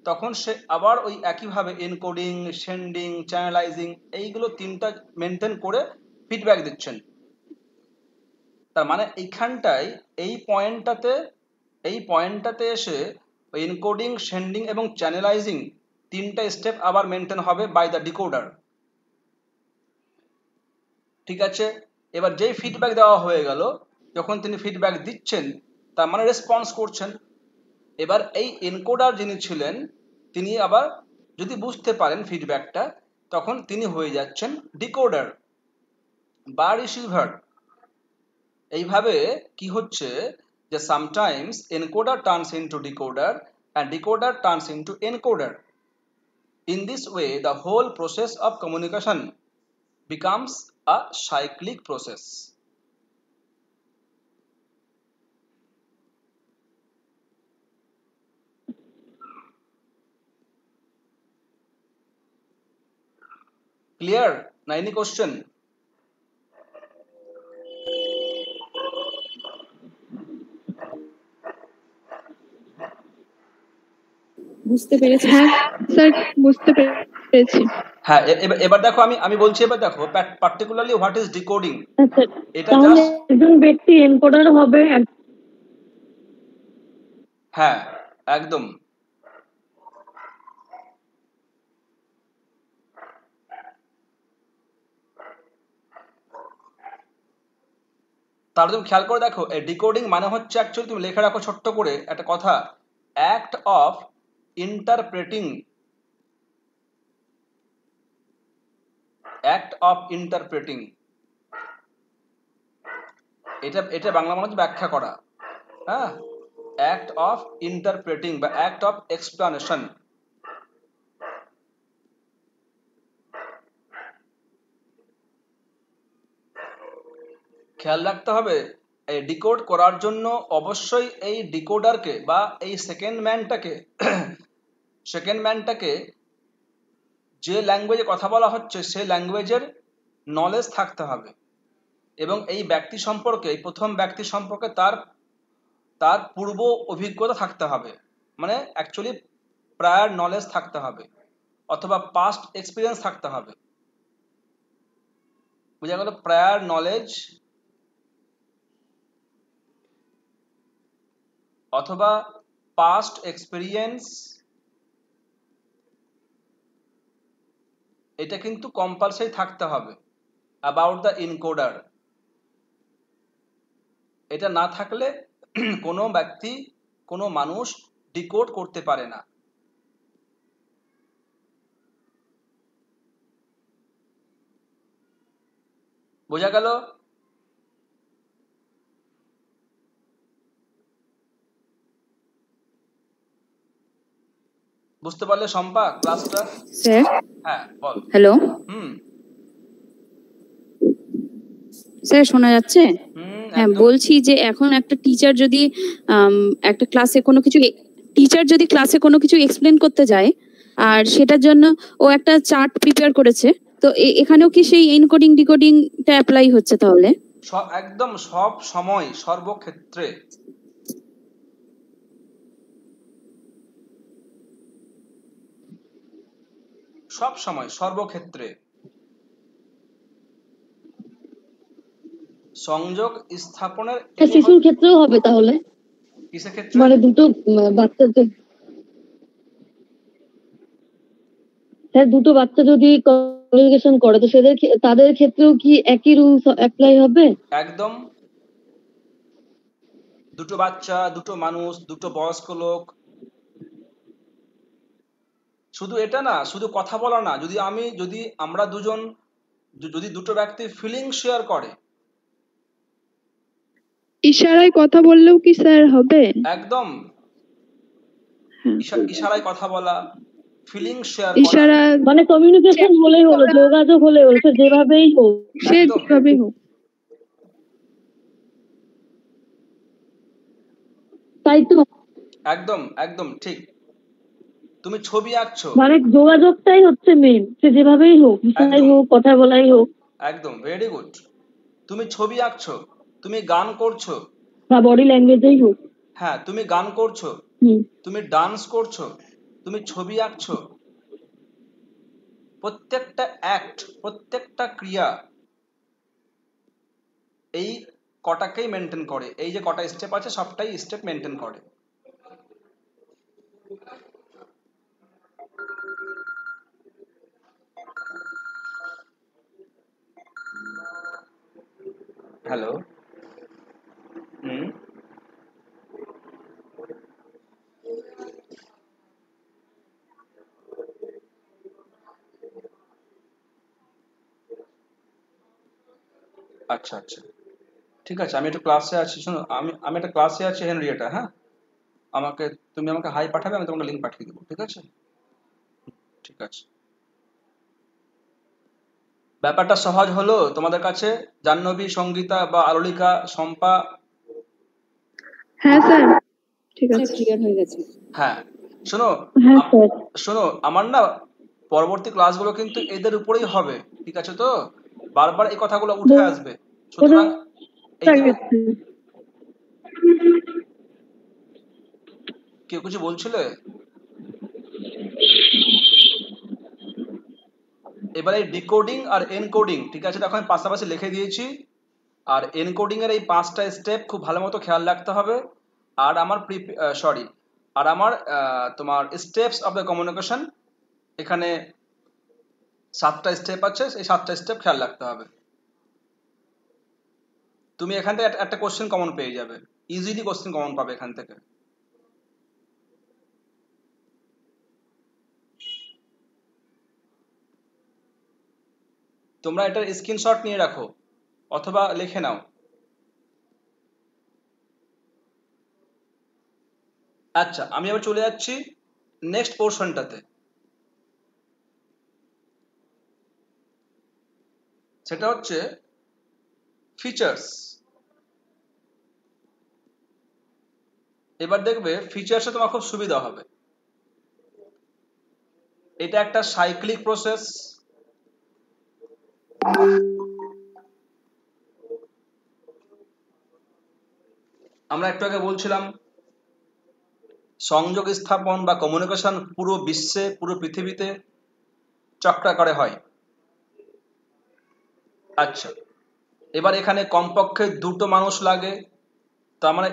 তখন সে আবার ওই একইভাবে এনকোডিং, সেন্ডিং, চ্যানেলাইজিং এইগুলো তিনটা মেনটেন করে ফিডব্যাক দিচ্ছেন। তার মানে এইখানটায় এই পয়েন্টটাতে এসে এনকোডিং, সেন্ডিং এবং চ্যানেলাইজিং তিনটা স্টেপ আবার মেনটেন হবে বাই দ্য ডিকোডার। ঠিক আছে, এবার যেই ফিডব্যাক দেওয়া হয়ে গেল, যখন তিনি ফিডব্যাক দিচ্ছেন তার মানে রেসপন্স করছেন। এবার এই এনকোডার যিনি ছিলেন তিনি আবার যদি বুঝতে পারেন ফিডব্যাকটা তখন তিনি হয়ে যাচ্ছেন ডিকোডার বা রিসিভার। এইভাবে কি হচ্ছে যে sometimes encoder turns into decoder and decoder turns into encoder. In this way the whole process of communication becomes a cyclic process. Clear? Na any question? বুঝতে পেরেছি। হ্যাঁ স্যার বুঝতে পেরেছি। হ্যাঁ, এবার দেখো আমি বলছি, এবার দেখো পার্টিকুলারলি হোয়াট ইজ ডিকোডিং। এটা তাহলে জাস্ট একজন ব্যক্তি এনকোডার হবে। হ্যাঁ একদম। তাহলে তুমি খেয়াল করে দেখো, এই ডিকোডিং মানে হচ্ছে অ্যাকচুয়ালি, তুমি লেখা রাখো ছোট্ট করে একটা কথা, act of interpreting, act of interpreting. এটা বাংলা মানে হচ্ছে ব্যাখ্যা করা। হ্যাঁ, অ্যাক্ট অফ ইন্টারপ্রেটিং বা অ্যাক্ট অফ এক্সপ্লানেশন। খেয়াল রাখতে হবে এই ডিকোড করার জন্য অবশ্যই এই ডিকোডারকে বা এই সেকেন্ড ম্যানটাকে যে ল্যাঙ্গুয়েজে কথা বলা হচ্ছে সে ল্যাঙ্গুয়েজের নলেজ থাকতে হবে, এবং এই ব্যক্তি সম্পর্কে, এই প্রথম ব্যক্তি সম্পর্কে তার পূর্ব অভিজ্ঞতা থাকতে হবে, মানে অ্যাকচুয়ালি প্রায়র নলেজ থাকতে হবে অথবা পাস্ট এক্সপিরিয়েন্স থাকতে হবে। বোঝা গেল? প্রায়র নলেজ অথবা পাস্ট এক্সপিরিয়েন্স, এটা কিন্তু কম্পালসারি থাকতে হবে অ্যাবাউট দ্য ইনকোডার। এটা না থাকলে কোনো ব্যক্তি, কোনো মানুষ ডিকোড করতে পারে না। বোঝা গেল? বুঝতে পারলে শম্পা ক্লাসটা? স্যার হ্যাঁ বল। হ্যালো স্যার শোনা যাচ্ছে? হ্যাঁ বলছি যে এখন একটা টিচার যদি একটা ক্লাসে কোনো কিছু এক্সপ্লেন করতে যায় আর সেটার জন্য ও একটা চার্ট প্রিপেয়ার করেছে, তো এখানেও কি সেই এনকোডিং ডিকোডিংটা অ্যাপ্লাই হচ্ছে তাহলে? একদম সব সময়, সর্বক্ষেত্রে। সব সময়, সর্বক্ষেত্রে। সংযোগ স্থাপনের শিশুর ক্ষেত্রেও হবে তাহলে? কিসের ক্ষেত্রে? মানে দুটো বাচ্চাদের, হ্যাঁ দুটো বাচ্চা যদি কমিউনিকেশন করে তো তাদের ক্ষেত্রেও কি একই রুলস অ্যাপ্লাই হবে? একদম। দুটো বাচ্চা, দুটো মানুষ, দুটো বয়স্ক লোক, শুধু এটা না, শুধু কথা বলা না, যদি আমরা দুজন, যদি দুটো ব্যক্তি ফিলিং শেয়ার করে, ইশারায় কথা বললেও কি স্যার হবে? একদম। ইশারায় কথা বলা, ফিলিং শেয়ার করা, ইশারা মানে কমিউনিকেশন হলেই হলো, যোগাযোগ হলেই হলো, সে যেভাবেই হোক, সে যেভাবেই হোক। তাই তো? একদম একদম ঠিক। তুমি ছবি আঁকছো, মানে যোগাযোগটাই হচ্ছে মেন, সে যেভাবেই হোক, ইশারাই হোক, কথা বলাই হোক। একদম, ভেরি গুড। তুমি ছবি আঁকছো, তুমি গান করছো, বা বডি ল্যাঙ্গুয়েজেই হোক। হ্যাঁ, তুমি গান করছো, তুমি ডান্স করছো, তুমি ছবি আঁকছো, প্রত্যেকটা অ্যাক্ট, প্রত্যেকটা ক্রিয়া এই কটাকেই মেনটেন করে। এই যে কটা স্টেপ আছে সবটাই স্টেপ মেনটেন করে। হ্যালো, আচ্ছা আচ্ছা, ঠিক আছে, আমি একটু ক্লাসে আছি। শোনো, আমি একটা ক্লাসে আছি হেনরিয়েটা, হ্যাঁ, তুমি আমাকে হাই পাঠাবে, আমি তোমাকে লিঙ্ক পাঠিয়ে দেবো, ঠিক আছে? ঠিক আছে। ব্যাপারটা সহজ হলো তোমাদের কাছে? জাহ্নবী, সঙ্গীতা বা আলোলিকা, শম্পা? হ্যাঁ স্যার, ঠিক আছে, ক্লিয়ার হয়ে গেছে। হ্যাঁ, শোনো, আমার না পরবর্তী ক্লাসগুলো কিন্তু এদের উপরেই হবে, ঠিক আছে তো? বারবার এই কথাগুলো উঠে আসবে, সুতরাং কেউ কিছু বলছিলে? এবার এই ডিকোডিং আর এনকোডিং, ঠিক আছে, দেখো আমি পাশাপাশি লিখে দিয়েছি। আর এনকোডিং এর এই 5টা স্টেপ খুব ভালো মতো খেয়াল রাখতে হবে। আর আমার তোমার স্টেপস অফ দ্য কমিউনিকেশন, এখানে 7টা স্টেপ আছে, এই 7টা স্টেপ খেয়াল রাখতে হবে। তুমি এখান থেকে একটা কোশ্চেন কমন পেয়ে যাবে, ইজিলি কোশ্চেন কমন পাবে এখান থেকে। তোমরা এটার স্ক্রিনশট নিয়ে রাখো অথবা লিখে নাও। আচ্ছা, আমি আবার চলে যাচ্ছি নেক্সট পোর্শনটাতে। সেটা হচ্ছে ফিচার্স। এবার দেখবে ফিচার্সে তোমার খুব সুবিধা হবে। এটা একটা সাইক্লিক প্রসেস। আমরা একটু আগে বলছিলাম সংযোগ স্থাপন বা কমিউনিকেশন পুরো বিশ্বে, পুরো পৃথিবীতে চক্রাকারে হয়। আচ্ছা, এবার এখানে কমপক্ষে দুটো মানুষ লাগে, তার মানে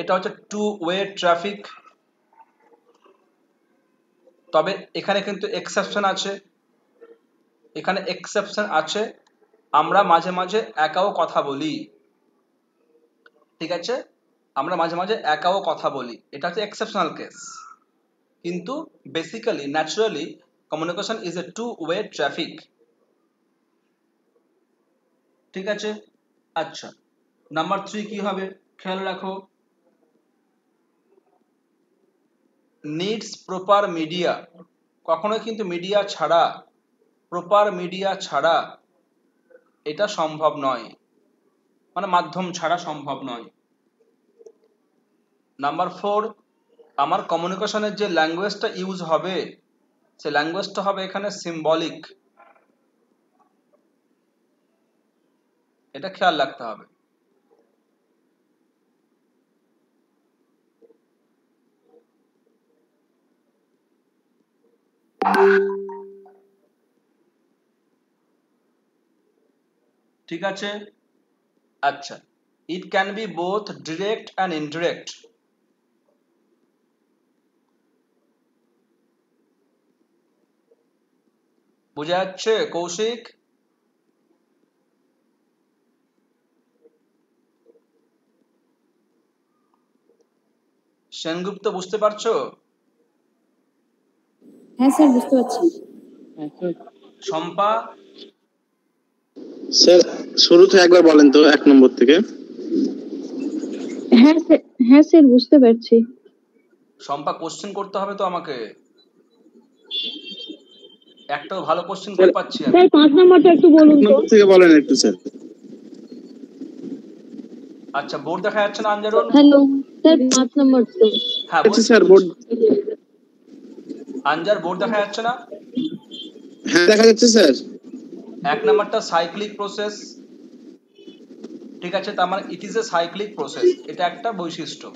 এটা হচ্ছে টু ওয়ে ট্রাফিক। তবে এখানে কিন্তু এক্সেপশন আছে, এখানে এক্সেপশন আছে, আমরা মাঝে মাঝে একাও কথা বলি, ঠিক আছে, আমরা মাঝে মাঝে একাও কথা বলি, এটা হচ্ছে এক্সেপশনাল কেস। কিন্তু basically naturally communication is a two way traffic, ঠিক আছে? আচ্ছা, নাম্বার 3 কি হবে খেয়াল রাখো, নিডস প্রপার মিডিয়া। কখনোই কিন্তু মিডিয়া ছাড়া, প্রপার মিডিয়া ছাড়া এটা সম্ভব নয়, মানে মাধ্যম ছাড়া সম্ভব নয়। নাম্বার 4, আমার কমিউনিকেশনের যে ল্যাঙ্গুয়েজটা ইউজ হবে, সে ল্যাঙ্গুয়েজটা হবে এখানে সিম্বলিক, এটা খেয়াল রাখতে হবে। ঠিক আছে, আচ্ছা, it can be both direct and indirect. বোঝা যাচ্ছে কৌশিক? সেনগুপ্ত বুঝতে পারছো? হ্যাঁ স্যার বুঝতে পারছি। শম্পা? স্যার শুরু থেকে একবার বলেন তো 1 নম্বর থেকে। হ্যাঁ স্যার বুঝতে পারছি। শম্পা কোশ্চেন করতে হবে তো আমাকে, একটাও ভালো কোশ্চেন করে পাচ্ছি আমি। স্যার 5 নাম্বারটা একটু বলুন তো। নম্বর থেকে বলেন একটু স্যার। আচ্ছা, বোর্ড দেখা যাচ্ছে না আঞ্জারুল? হ্যালো স্যার 5 নাম্বার তো। হ্যাঁ আচ্ছা স্যার বোর্ড আঞ্জার বোর্ড দেখা যাচ্ছে না? হ্যাঁ দেখা যাচ্ছে স্যার। 1 নাম্বারটা সাইক্লিক প্রসেস, ঠিক আছে, তার মানে it is a cyclic process, এটা একটা বৈশিষ্ট্য।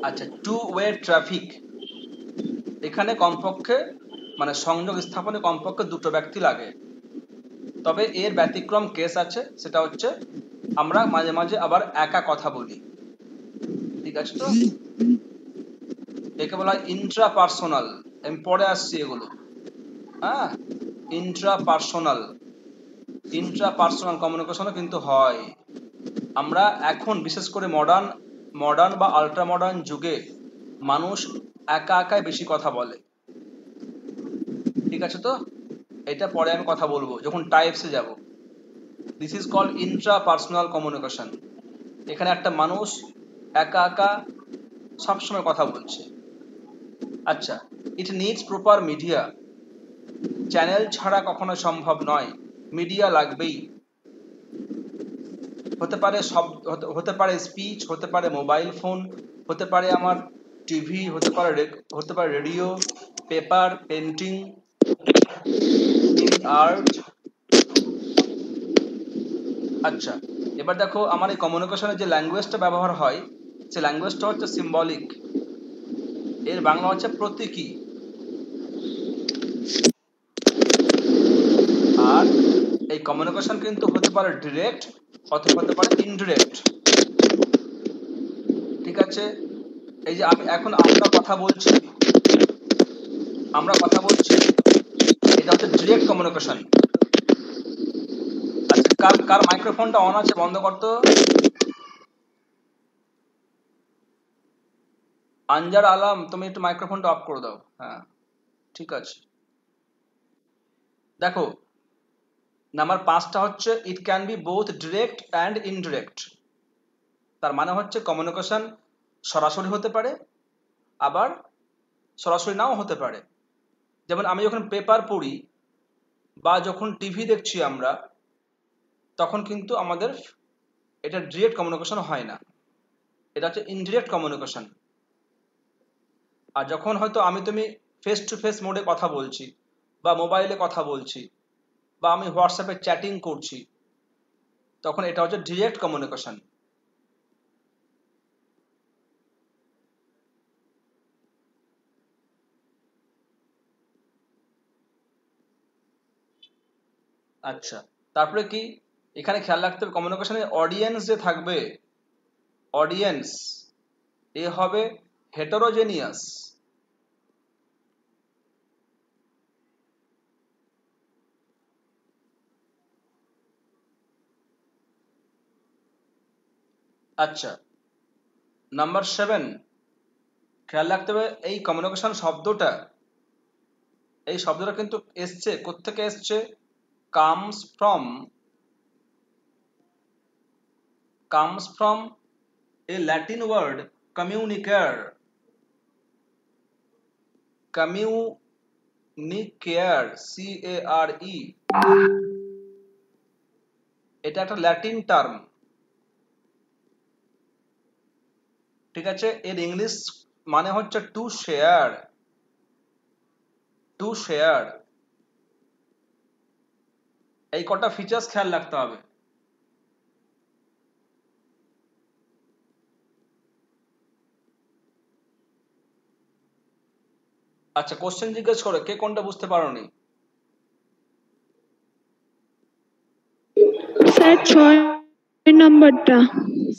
আচ্ছা, টু ওয়ে ট্রাফিক, এখানে কমপক্ষে মানে সংযোগ স্থাপনে কমপক্ষে দুটো ব্যক্তি লাগে। তবে এর ব্যতিক্রম কেস আছে, সেটা হচ্ছে আমরা মাঝে মাঝে আবার একা কথা বলি, ঠিক আছে তো? একে বলা হয় ইন্ট্রা পার্সোনাল, আমি পরে আসছি এগুলো। হ্যাঁ, ইন্ট্রা পার্সোনাল কমিউনিকেশনও কিন্তু হয়। আমরা এখন বিশেষ করে মডার্ন বা আল্ট্রা মডার্ন যুগে মানুষ একা একাই বেশি কথা বলে, ঠিক আছে তো? এটা পরে আমি কথা বলবো যখন টাইপসে যাব। This is called intra personal communication. এখানে একটা মানুষ একা একা সবসময় কথা বলছে। আচ্ছা, it needs proper media, channel ছাড়া কখনো সম্ভব নয়, মিডিয়া লাগবেই। হতে পারে স্পিচ, হতে পারে মোবাইল ফোন, হতে পারে আমার টিভি, হতে পারে রেডিও, পেপার, পেন্টিং, আর্ট। আচ্ছা, এবার দেখো আমার এই কমিউনিকেশনের যে ল্যাঙ্গুয়েজটা ব্যবহার হয়, সে ল্যাঙ্গুয়েজটা হচ্ছে সিম্বলিক, এর বাংলা হচ্ছে প্রতীকী। আর এই কমিউনিকেশন কিন্তু হতে পারে ডিরেক্ট অথবা হতে পারে ইনডিরেক্ট, ঠিক আছে? এই যে আমরা কথা বলছি, এটা হচ্ছে ডিরেক্ট কমিউনিকেশন। আচ্ছা, কার মাইক্রোফোনটা অন আছে বন্ধ করতো? আনজার আলম, তুমি একটু মাইক্রোফোনটা অফ করে দাও। হ্যাঁ, ঠিক আছে। দেখো, নাম্বার 5টা হচ্ছে it can be both direct and indirect. তার মানে হচ্ছে কমিউনিকেশন সরাসরি হতে পারে, আবার সরাসরি নাও হতে পারে। যেমন আমি যখন পেপার পড়ি বা যখন টিভি দেখছি আমরা, তখন কিন্তু আমাদের এটা ডিরেক্ট কমিউনিকেশন হয় না, এটা হচ্ছে ইনডিরেক্ট কমিউনিকেশন। আর যখন হয়তো তুমি ফেস টু ফেস মোডে কথা বলছি, বা মোবাইলে কথা বলছি, বা আমি হোয়াটসঅ্যাপে চ্যাটিং করছি, তখন এটা হচ্ছে ডিরেক্ট কমিউনিকেশন। আচ্ছা, তারপরে কি এখানে খেয়াল রাখতে হবে, কমিউনিকেশনের অডিয়েন্স যে থাকবে, অডিয়েন্স এ হবে হেটারোজেনিয়াস। আচ্ছা, নাম্বার 7 খেয়াল রাখতে হবে, এই কমিউনিকেশন শব্দটা, এই শব্দটা কিন্তু এসছে কোত্থেকে এসছে? comes from a Latin word communicare, CARE। এটা একটা ল্যাটিন টার্ম, ঠিক আছে? এর ইংলিশ মানে হচ্ছে টু শেয়ার। এই কটা ফিচার্স খেয়াল রাখতে হবে। আচ্ছা, কোশ্চেন জিজ্ঞেস করে কে কোনটা বুঝতে পারোনি? স্যার 6 নাম্বারটা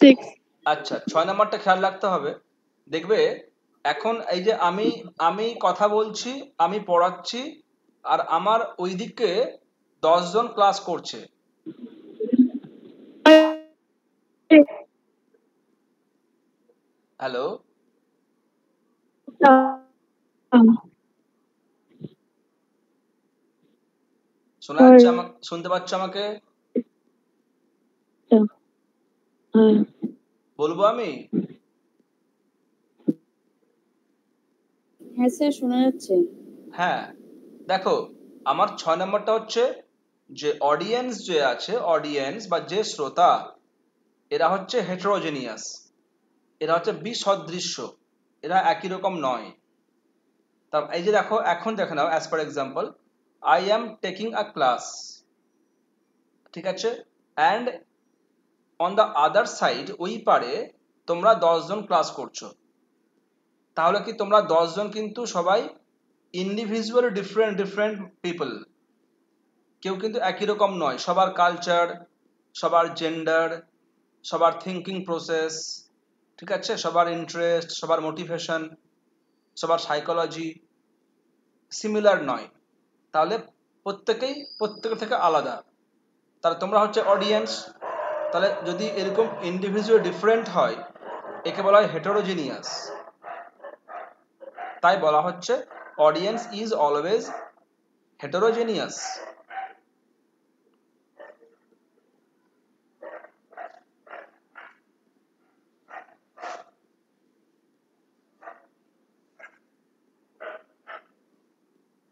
6। আচ্ছা 6 নাম্বারটা খেয়াল রাখতে হবে। দেখবে এখন এই যে আমি কথা বলছি, আমি পড়াচ্ছি, আর আমার ওইদিকে 10 জন ক্লাস করছে। হ্যালো, শোনা যাচ্ছে আমাকে? শুনতে পাচ্ছ আমাকে? বলবো আমি? হ্যাঁ স্যার শোনা যাচ্ছে। হ্যাঁ দেখো, আমার 6 নম্বরটা হচ্ছে যে অডিয়েন্স যে আছে, অডিয়েন্স বা যে শ্রোতা, এরা হচ্ছে হেটেরোজেনিয়াস, এরা হচ্ছে বিসদৃশ্য, এরা একই রকম নয়। তা এই যে দেখো, এখন দেখে নাও, as per example, I am taking a class, ঠিক আছে, and on the other side, ওই পারে তোমরা 10 জন ক্লাস করছো। তাহলে কি তোমরা 10 জন কিন্তু সবাই ইন্ডিভিজুয়ালি ডিফারেন্ট ডিফারেন্ট পিপল, কেউ কিন্তু একই রকম নয়। সবার কালচার, সবার জেন্ডার, সবার থিঙ্কিং প্রসেস, ঠিক আছে, সবার ইন্টারেস্ট, সবার মোটিভেশন, সবার সাইকোলজি সিমিলার নয়। তাহলে প্রত্যেকের থেকে আলাদা। তাহলে তোমরা হচ্ছে অডিয়েন্স। তাহলে যদি এরকম ইন্ডিভিজুয়াল ডিফারেন্ট হয়, একে বলা হয় হেটেরোজেনিয়াস। তাই বলা হচ্ছে অডিয়েন্স ইজ অলওয়েজ হেটেরোজেনিয়াস।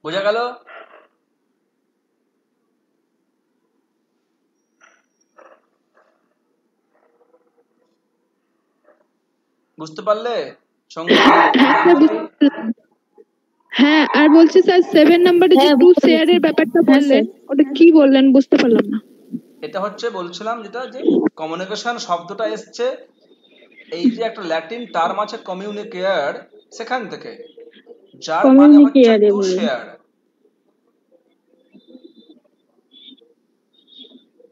বোঝা গেল? বুঝতে পারলে? হ্যাঁ, আর বলছি স্যার 7 নাম্বারে যে টু শেয়ারের ব্যাপারটা বললেন, ওটা কি বললেন বুঝতে পারলাম না। এটা হচ্ছে বলছিলাম যেটা, যে কমিউনিকেশন শব্দটা এসছে এই যে একটা ল্যাটিন টার্ম আছে কমিউনিকেয়ার, সেখান থেকে, যার মানে হচ্ছে টু শেয়ার।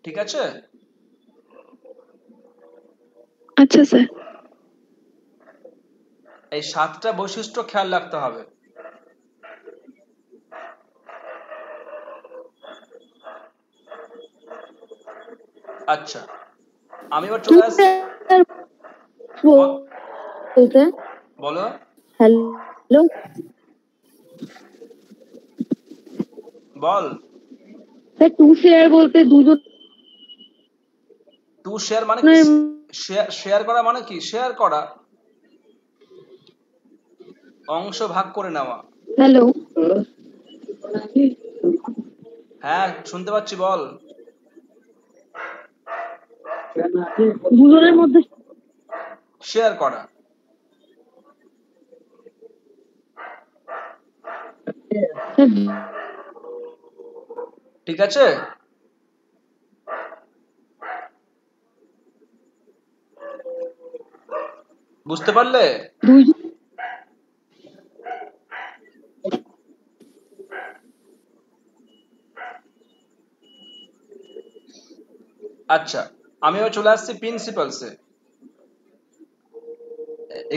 ঠিক আছে? আচ্ছা স্যার। এই 7টা বৈশিষ্ট্য খেয়াল রাখতে হবে। আচ্ছা, আমি এবার চলে আসছি। বলো। Hello, ball. Sir to share বলতে দুজন। টু শেয়ার মানে কি? শেয়ার করা মানে কি? শেয়ার করা, অংশ ভাগ করে নেওয়া। হ্যালো, হ্যাঁ শুনতে পাচ্ছি, বল। দুজনের মধ্যে শেয়ার করা। ঠিক আছে? বুঝতে পারলে? আচ্ছা, আমি এবার চলে আসছি প্রিন্সিপালসে।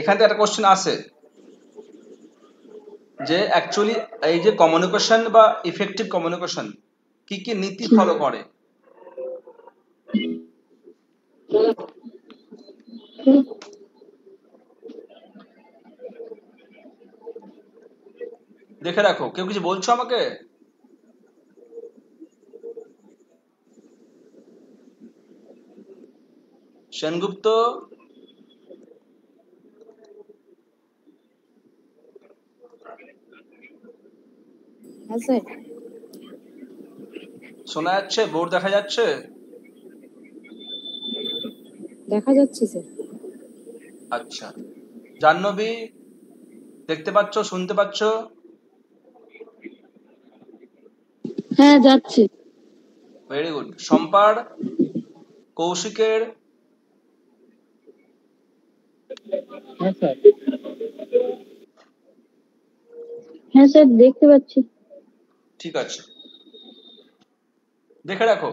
এখান থেকে একটা কোশ্চেন আসে যে অ্যাকচুয়ালি এই যে কমিউনিকেশন বা ইফেক্টিভ কমিউনিকেশন কি কি নীতি ফলো করে। দেখে রাখো, কেউ কিছু বলছো আমাকে? সেনগুপ্ত, হ্যাঁ স্যার শোনা যাচ্ছে? বোর্ড দেখা যাচ্ছে? দেখা যাচ্ছে স্যার। আচ্ছা, জাহ্নবী দেখতে পাচ্ছ, শুনতে পাচ্ছ? হ্যাঁ যাচ্ছে। Very good. সম্পার, কৌশিকের? হ্যাঁ স্যার দেখতে পাচ্ছি। ঠিক আছে, দেখে রাখো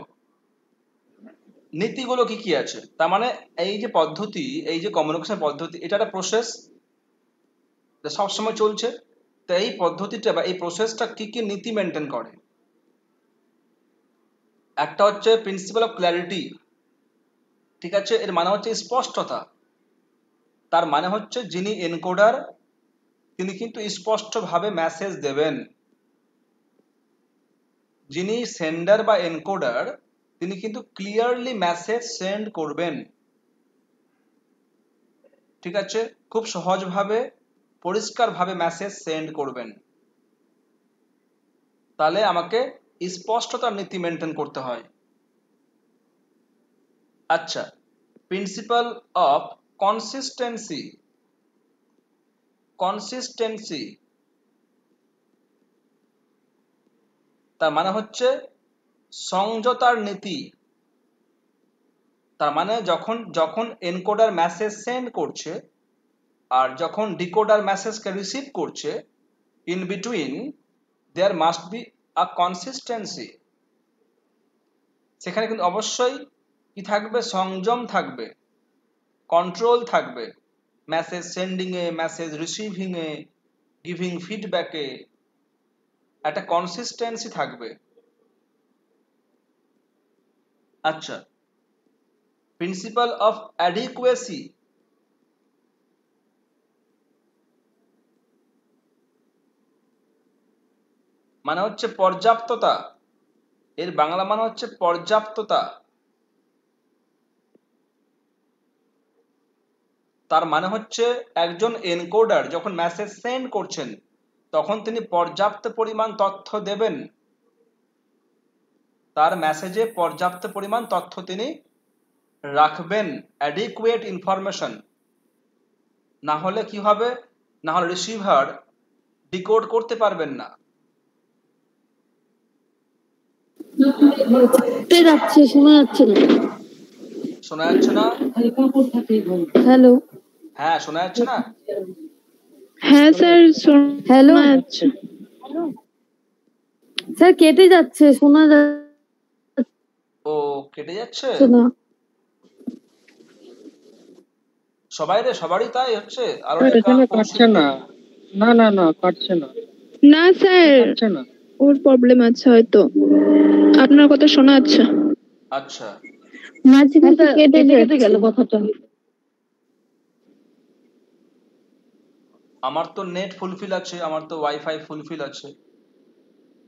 নীতিগুলো কি কি আছে, তার মানে এই যে পদ্ধতি, এই যে কমিউনিকেশন পদ্ধতি, এটা একটা প্রসেস সবসময় চলছে। তো এই পদ্ধতিটা বা এই প্রসেসটা কি কি নীতি মেনটেন করে? একটা হচ্ছে প্রিন্সিপাল অফ ক্ল্যারিটি, ঠিক আছে, এর মানে হচ্ছে স্পষ্টতা। তার মানে হচ্ছে যিনি এনকোডার তিনি কিন্তু স্পষ্টভাবে মেসেজ দেবেন, যিনি সেন্ডার বা এনকোডার তিনি কিন্তু ক্লিয়ারলি মেসেজ সেন্ড করবেন, ঠিক আছে, খুব সহজভাবে পরিষ্কারভাবে মেসেজ সেন্ড করবেন। তাহলে আমাকে স্পষ্টতার নীতি মেনটেন করতে হয়। আচ্ছা, প্রিন্সিপাল অফ কনসিস্টেন্সি, কনসিস্টেন্সি তার মানে হচ্ছে সংযতার নীতি। তার মানে যখন যখন এনকোডার মেসেজ সেন্ড করছে আর যখন ডিকোডার মেসেজকে রিসিভ করছে, in between there must be a consistency. সেখানে কিন্তু অবশ্যই কি থাকবে? সংযম থাকবে, কন্ট্রোল থাকবে, মেসেজ সেন্ডিং এ, মেসেজ রিসিভিং এ, গিভিং ফিডব্যাকে একটা কনসিস্টেন্সি থাকবে। আচ্ছা, প্রিন্সিপাল অফ অ্যাডিকুয়েসি, মানে হচ্ছে পর্যাপ্ততা, এর বাংলা মানে হচ্ছে পর্যাপ্ততা। তার মানে হচ্ছে একজন এনকোডার যখন মেসেজ সেন্ড করছেন তখন তিনি পর্যাপ্ত পরিমাণ তথ্য দেবেন, তার মেসেজে পর্যাপ্ত পরিমাণ তথ্য তিনি রাখবেন, অ্যাডিকুয়েট ইনফরমেশন। না হলে কি হবে? না হলে রিসিভার ডিকোড করতে পারবেন না। যাচ্ছে, শোনা যাচ্ছে না। শোনা যাচ্ছে না? হ্যালো, হ্যাঁ শোনা যাচ্ছে না? হ্যাঁ স্যার হ্যালো, শোনা যাচ্ছে। স্যার কেটে যাচ্ছে, শোনা যাচ্ছে ও কেটে যাচ্ছে? না। সবারই তাই হচ্ছে? আর কাটছে না, না না না কাটছে না। না স্যার, কাটছে না, ওর প্রবলেম আছে হয়তো, আপনার কথা শোনা যাচ্ছে। আচ্ছা, মাঝে কেটে গেল কথাটা। আমার তো নেট ফুলফিল আছে, আমার তো ওয়াইফাই ফুলফিল আছে।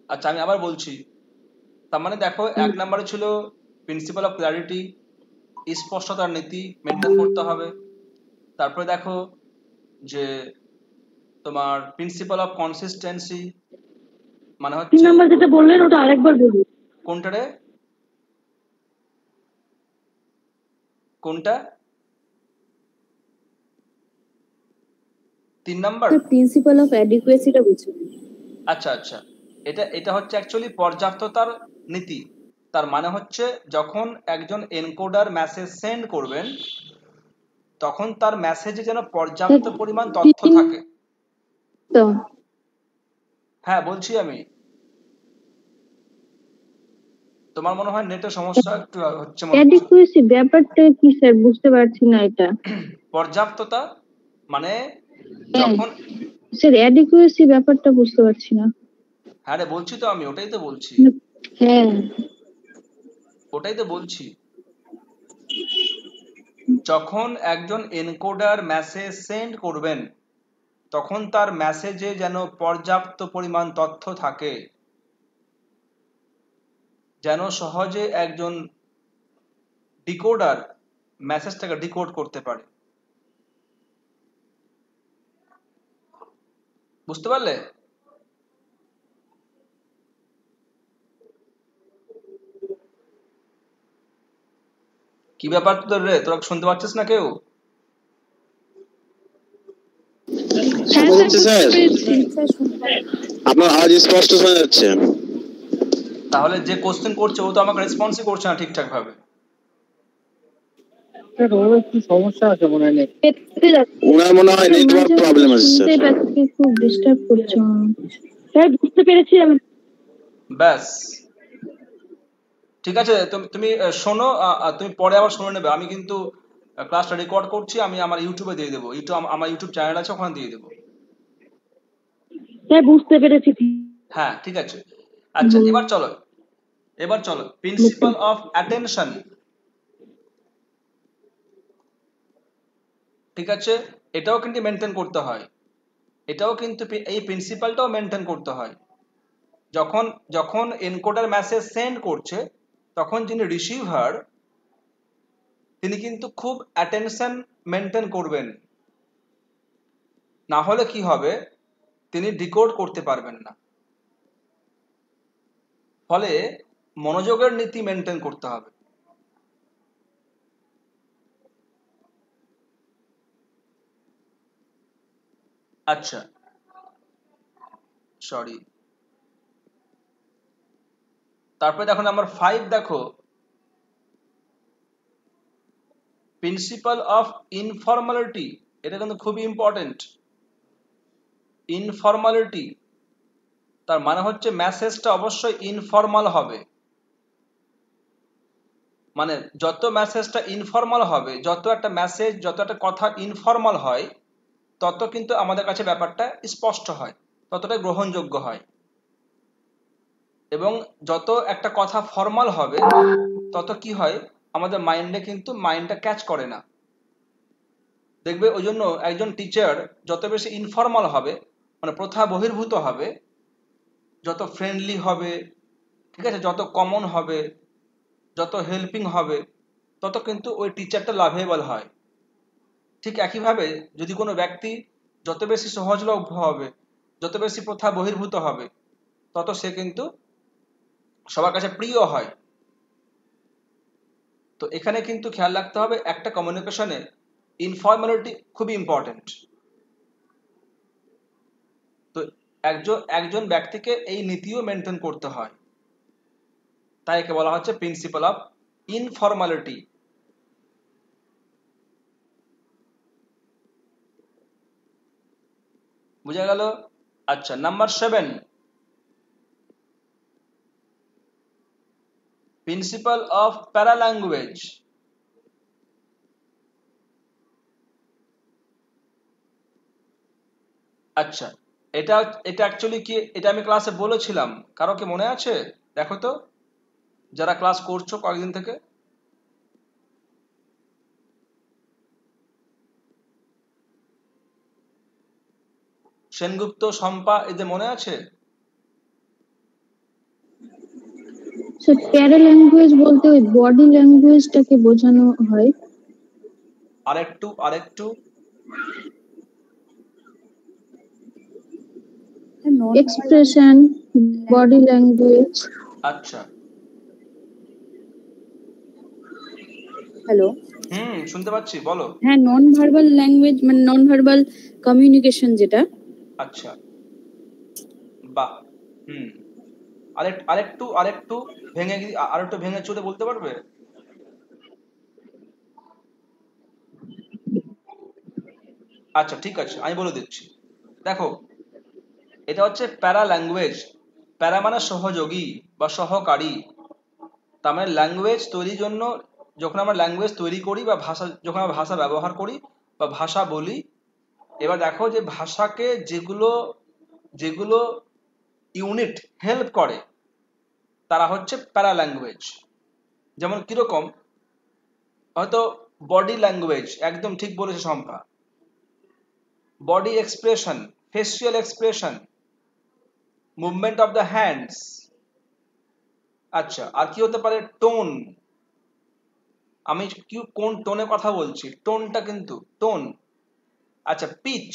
আচ্ছা আমি আবার বলছি, তার মানে দেখো এক নম্বরে ছিল প্রিন্সিপাল অফ ক্ল্যারিটি, স্পষ্টতার নীতি মেনটেন করতে হবে। তারপরে দেখো যে তোমার প্রিন্সিপাল অফ কনসিস্টেন্সি, মানে হচ্ছে 3 নাম্বার যেটা বললেন ওটা আরেকবার বলুন। কোনটা রে? কোনটা? 3 নাম্বার? প্রিন্সিপাল অফ অ্যাডিকুয়েসিটা বুঝুন। আচ্ছা আচ্ছা, এটা হচ্ছে অ্যাকচুয়ালি পর্যাপ্ততার নীতি। তার মানে হচ্ছে যখন একজন এনকোডার মেসেজ সেন্ড করবেন তখন তার মেসেজে যেন পর্যাপ্ত পরিমাণ তথ্য থাকে। তো হ্যাঁ বলছি আমি, তোমার মনে হয় নেটের সমস্যা একটু হচ্ছে মনে হচ্ছে। অ্যাডিকুয়েসি ব্যাপারটা কি স্যার, বুঝতে পারছি না এটা। পর্যাপ্ততা মানে যখন স্যার অ্যাডিকুয়েসি ব্যাপারটা বুঝতে পারছি না। হ্যাঁ রে বলছি তো আমি, ওটাই তো বলছি। হ্যাঁ ওটাই তো বলছি, যখন একজন এনকোডার মেসেজ সেন্ড করবেন তখন তার মেসেজে যেন পর্যাপ্ত পরিমাণ তথ্য থাকে, যেন সহজে একজন ডিকোডার মেসেজটাকে ডিকোড করতে পারে। বুঝতে পারলে? কি ব্যাপার তোদের রে, তোরা শুনতে পাচ্ছিস না কেউ? শোনা যাচ্ছে স্যার, আপনার আওয়াজ স্পষ্ট শোনা যাচ্ছে। তাহলে যে কোশ্চেন করছে ও তো আমাকে রেসপন্সই করছে না ঠিকঠাক ভাবে। স্যার ওর একটু সমস্যা আছে মনে হয়, ওনার মনে হয় নেটওয়ার্ক প্রবলেম আছে স্যার। খুব ডিস্টার্ব করছে। স্যার বুঝতে পেরেছি আমি। ব্যাস ঠিক আছে, তুমি শোনো, তুমি পরে আবার শুনে নেবে। আমি কিন্তু ক্লাসটা রেকর্ড করছি, আমি আমার ইউটিউবে দিয়ে দেবো। আমার ইউটিউব চ্যানেল আছে, ওখানে দিয়ে দেবো। হ্যাঁ বুঝতে পেরেছি। হ্যাঁ ঠিক আছে। আচ্ছা এবার চলো প্রিন্সিপাল অফ অ্যাটেনশন। ঠিক আছে, এটাও কিন্তু মেনটেন করতে হয়, এটাও কিন্তু এই প্রিন্সিপালটাও মেনটেন করতে হয়। যখন এনকোডার মেসেজ সেন্ড করছে, তখন যিনি রিসিভার তিনি কিন্তু খুব অ্যাটেনশন মেনটেন করবেন, না হলে কি হবে, তিনি ডিকোড করতে পারবেন না। ফলে মনোযোগের নীতি মেনটেন করতে হবে। আচ্ছা সরি, তারপরে দেখো নাম্বার 5, দেখো প্রিন্সিপাল অফ ইনফর্মালিটি। এটা কিন্তু খুবই ইম্পর্টেন্ট। ইনফর্মালিটি তার মানে হচ্ছে মেসেজটা অবশ্যই ইনফর্মাল হবে। মানে যত মেসেজটা ইনফর্মাল হবে, যত একটা মেসেজ, যত একটা কথা ইনফর্মাল হয়, তত কিন্তু আমাদের কাছে ব্যাপারটা স্পষ্ট হয়, ততটাই গ্রহণযোগ্য হয়। এবং যত একটা কথা ফর্মাল হবে, তত কি হয়, আমাদের মাইন্ডটা ক্যাচ করে না। দেখবে ওই জন্য একজন টিচার যত বেশি ইনফর্মাল হবে, মানে প্রথা বহির্ভূত হবে, যত ফ্রেন্ডলি হবে, ঠিক আছে, যত কমন হবে, যত হেল্পিং হবে, তত কিন্তু ওই টিচারটা লাভেবল হয়। ঠিক একইভাবে যদি কোনো ব্যক্তি যত বেশি সহজলভ্য হবে, যত বেশি প্রথা বহির্ভূত হবে, তত সে কিন্তু সবার কাছে প্রিয় হয়। তো এখানে কিন্তু খেয়াল রাখতে হবে, একটা কমিউনিকেশনে ইনফর্মালিটি খুবই ইম্পর্টেন্ট। তো একজন ব্যক্তিকে এই নীতিও মেনটেন করতে হয়, তাই একে বলা হচ্ছে প্রিন্সিপাল অফ ইনফর্মালিটি। বুঝা গেল? আচ্ছা নাম্বার 7, প্রিন্সিপাল অফ প্যারাল্যাঙ্গুয়েজ। আচ্ছা এটা অ্যাকচুয়ালি কি, এটা আমি ক্লাসে বলেছিলাম, কারো কি মনে আছে? দেখো তো, যারা ক্লাস করছো কয়েকদিন থেকে। সেনগুপ্ত, শম্পা, এদের মনে আছে? স্যার প্যারাল্যাঙ্গুয়েজ বলতে ওই বডি ল্যাঙ্গুয়েজটাকে বোঝানো হয়। আরেকটু এক্সপ্রেশন, বডি ল্যাঙ্গুয়েজ। আচ্ছা হ্যালো, শুনতে পাচ্ছি, বলো। হ্যাঁ, নন ভার্বাল ল্যাঙ্গুয়েজ মানে নন ভার্বাল কমিউনিকেশন যেটা। আচ্ছা বাহ, আরেকটু ভেঙে চুরে বলতে পারবে? আচ্ছা ঠিক আছে, আমি বলে দিচ্ছি। দেখো, এটা হচ্ছে প্যারা ল্যাঙ্গুয়েজ। প্যারা মানে সহযোগী বা সহকারী। তার মানে ল্যাঙ্গুয়েজ তৈরির জন্য যখন আমরা ল্যাঙ্গুয়েজ তৈরি করি বা যখন আমরা ভাষা ব্যবহার করি বা ভাষা বলি, এবার দেখো যে ভাষাকে যেগুলো ইউনিট হেল্প করে, তারা হচ্ছে প্যারা ল্যাঙ্গুয়েজ। যেমন কিরকম, হয়তো বডি ল্যাঙ্গুয়েজ, একদম ঠিক বলেছে Shampa. Body expression, facial expression, movement of the hands. আচ্ছা আর কি হতে পারে? টোন। আমি কোন টোনে কথা বলছি, টোনটা কিন্তু টোন। আচ্ছা পিচ,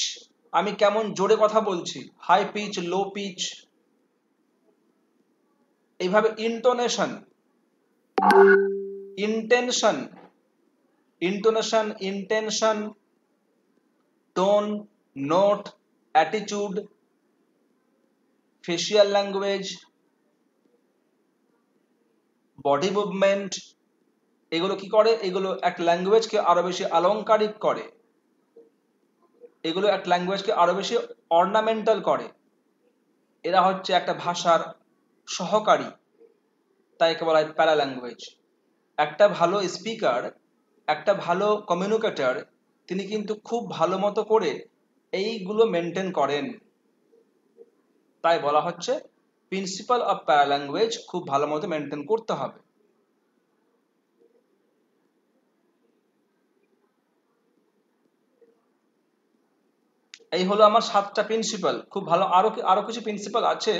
আমি কেমন জোরে কথা বলছি, হাই পিচ, লো পিচ। এইভাবে intonation, intention, intention, tone, note, attitude, facial language, body movement. এগুলো কি করে? এগুলো এক ল্যাঙ্গুয়েজকে আরো বেশি আলংকারিক করে, এগুলো এক ল্যাঙ্গুয়েজকে আরো বেশি অর্নামেন্টাল করে। এরা হচ্ছে একটা ভাষার সহকারী। তাই একে বলা হয় প্যারা ল্যাঙ্গুয়েজ। একটা ভালো স্পিকার, একটা ভালো কমিউনিকেটর, তিনি কিন্তু খুব ভালো মতো করে এইগুলো মেনটেন করেন, তাই বলা হচ্ছে প্রিন্সিপাল অফ প্যারা ল্যাঙ্গুয়েজ খুব ভালো মতো মেনটেন করতে হবে। এই হলো আমার 7টা প্রিন্সিপাল। খুব ভালো, আরো কিছু প্রিন্সিপাল আছে,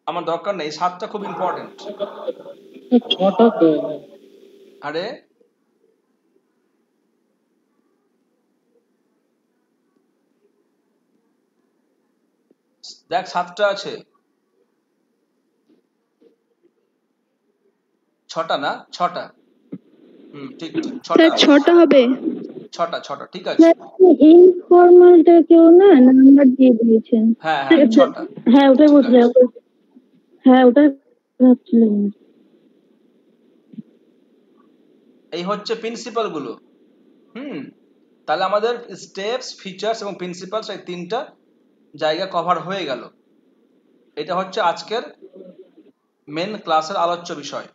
আমার দরকার নেই, 7টা খুব ইম্পর্টেন্ট। আরে দেখ 7টা আছে, 6টা না 6টা। ঠিক ঠিক 6টা হবে। 6টা ঠিক আছে। এই ফর্মালটাকেও না নাম্বার দিয়ে দিয়েছেন। হ্যাঁ 6টা। হ্যাঁ ওটাই বলছি, হ্যাঁ ওটাই ভাবছিলাম। এই হচ্ছে প্রিন্সিপাল গুলো। তাহলে আমাদের স্টেপস, ফিচার্স এবং প্রিন্সিপালস এই 3টা জায়গা কভার হয়ে গেল। এটা হচ্ছে আজকের মেন ক্লাসের আলোচ্য বিষয়।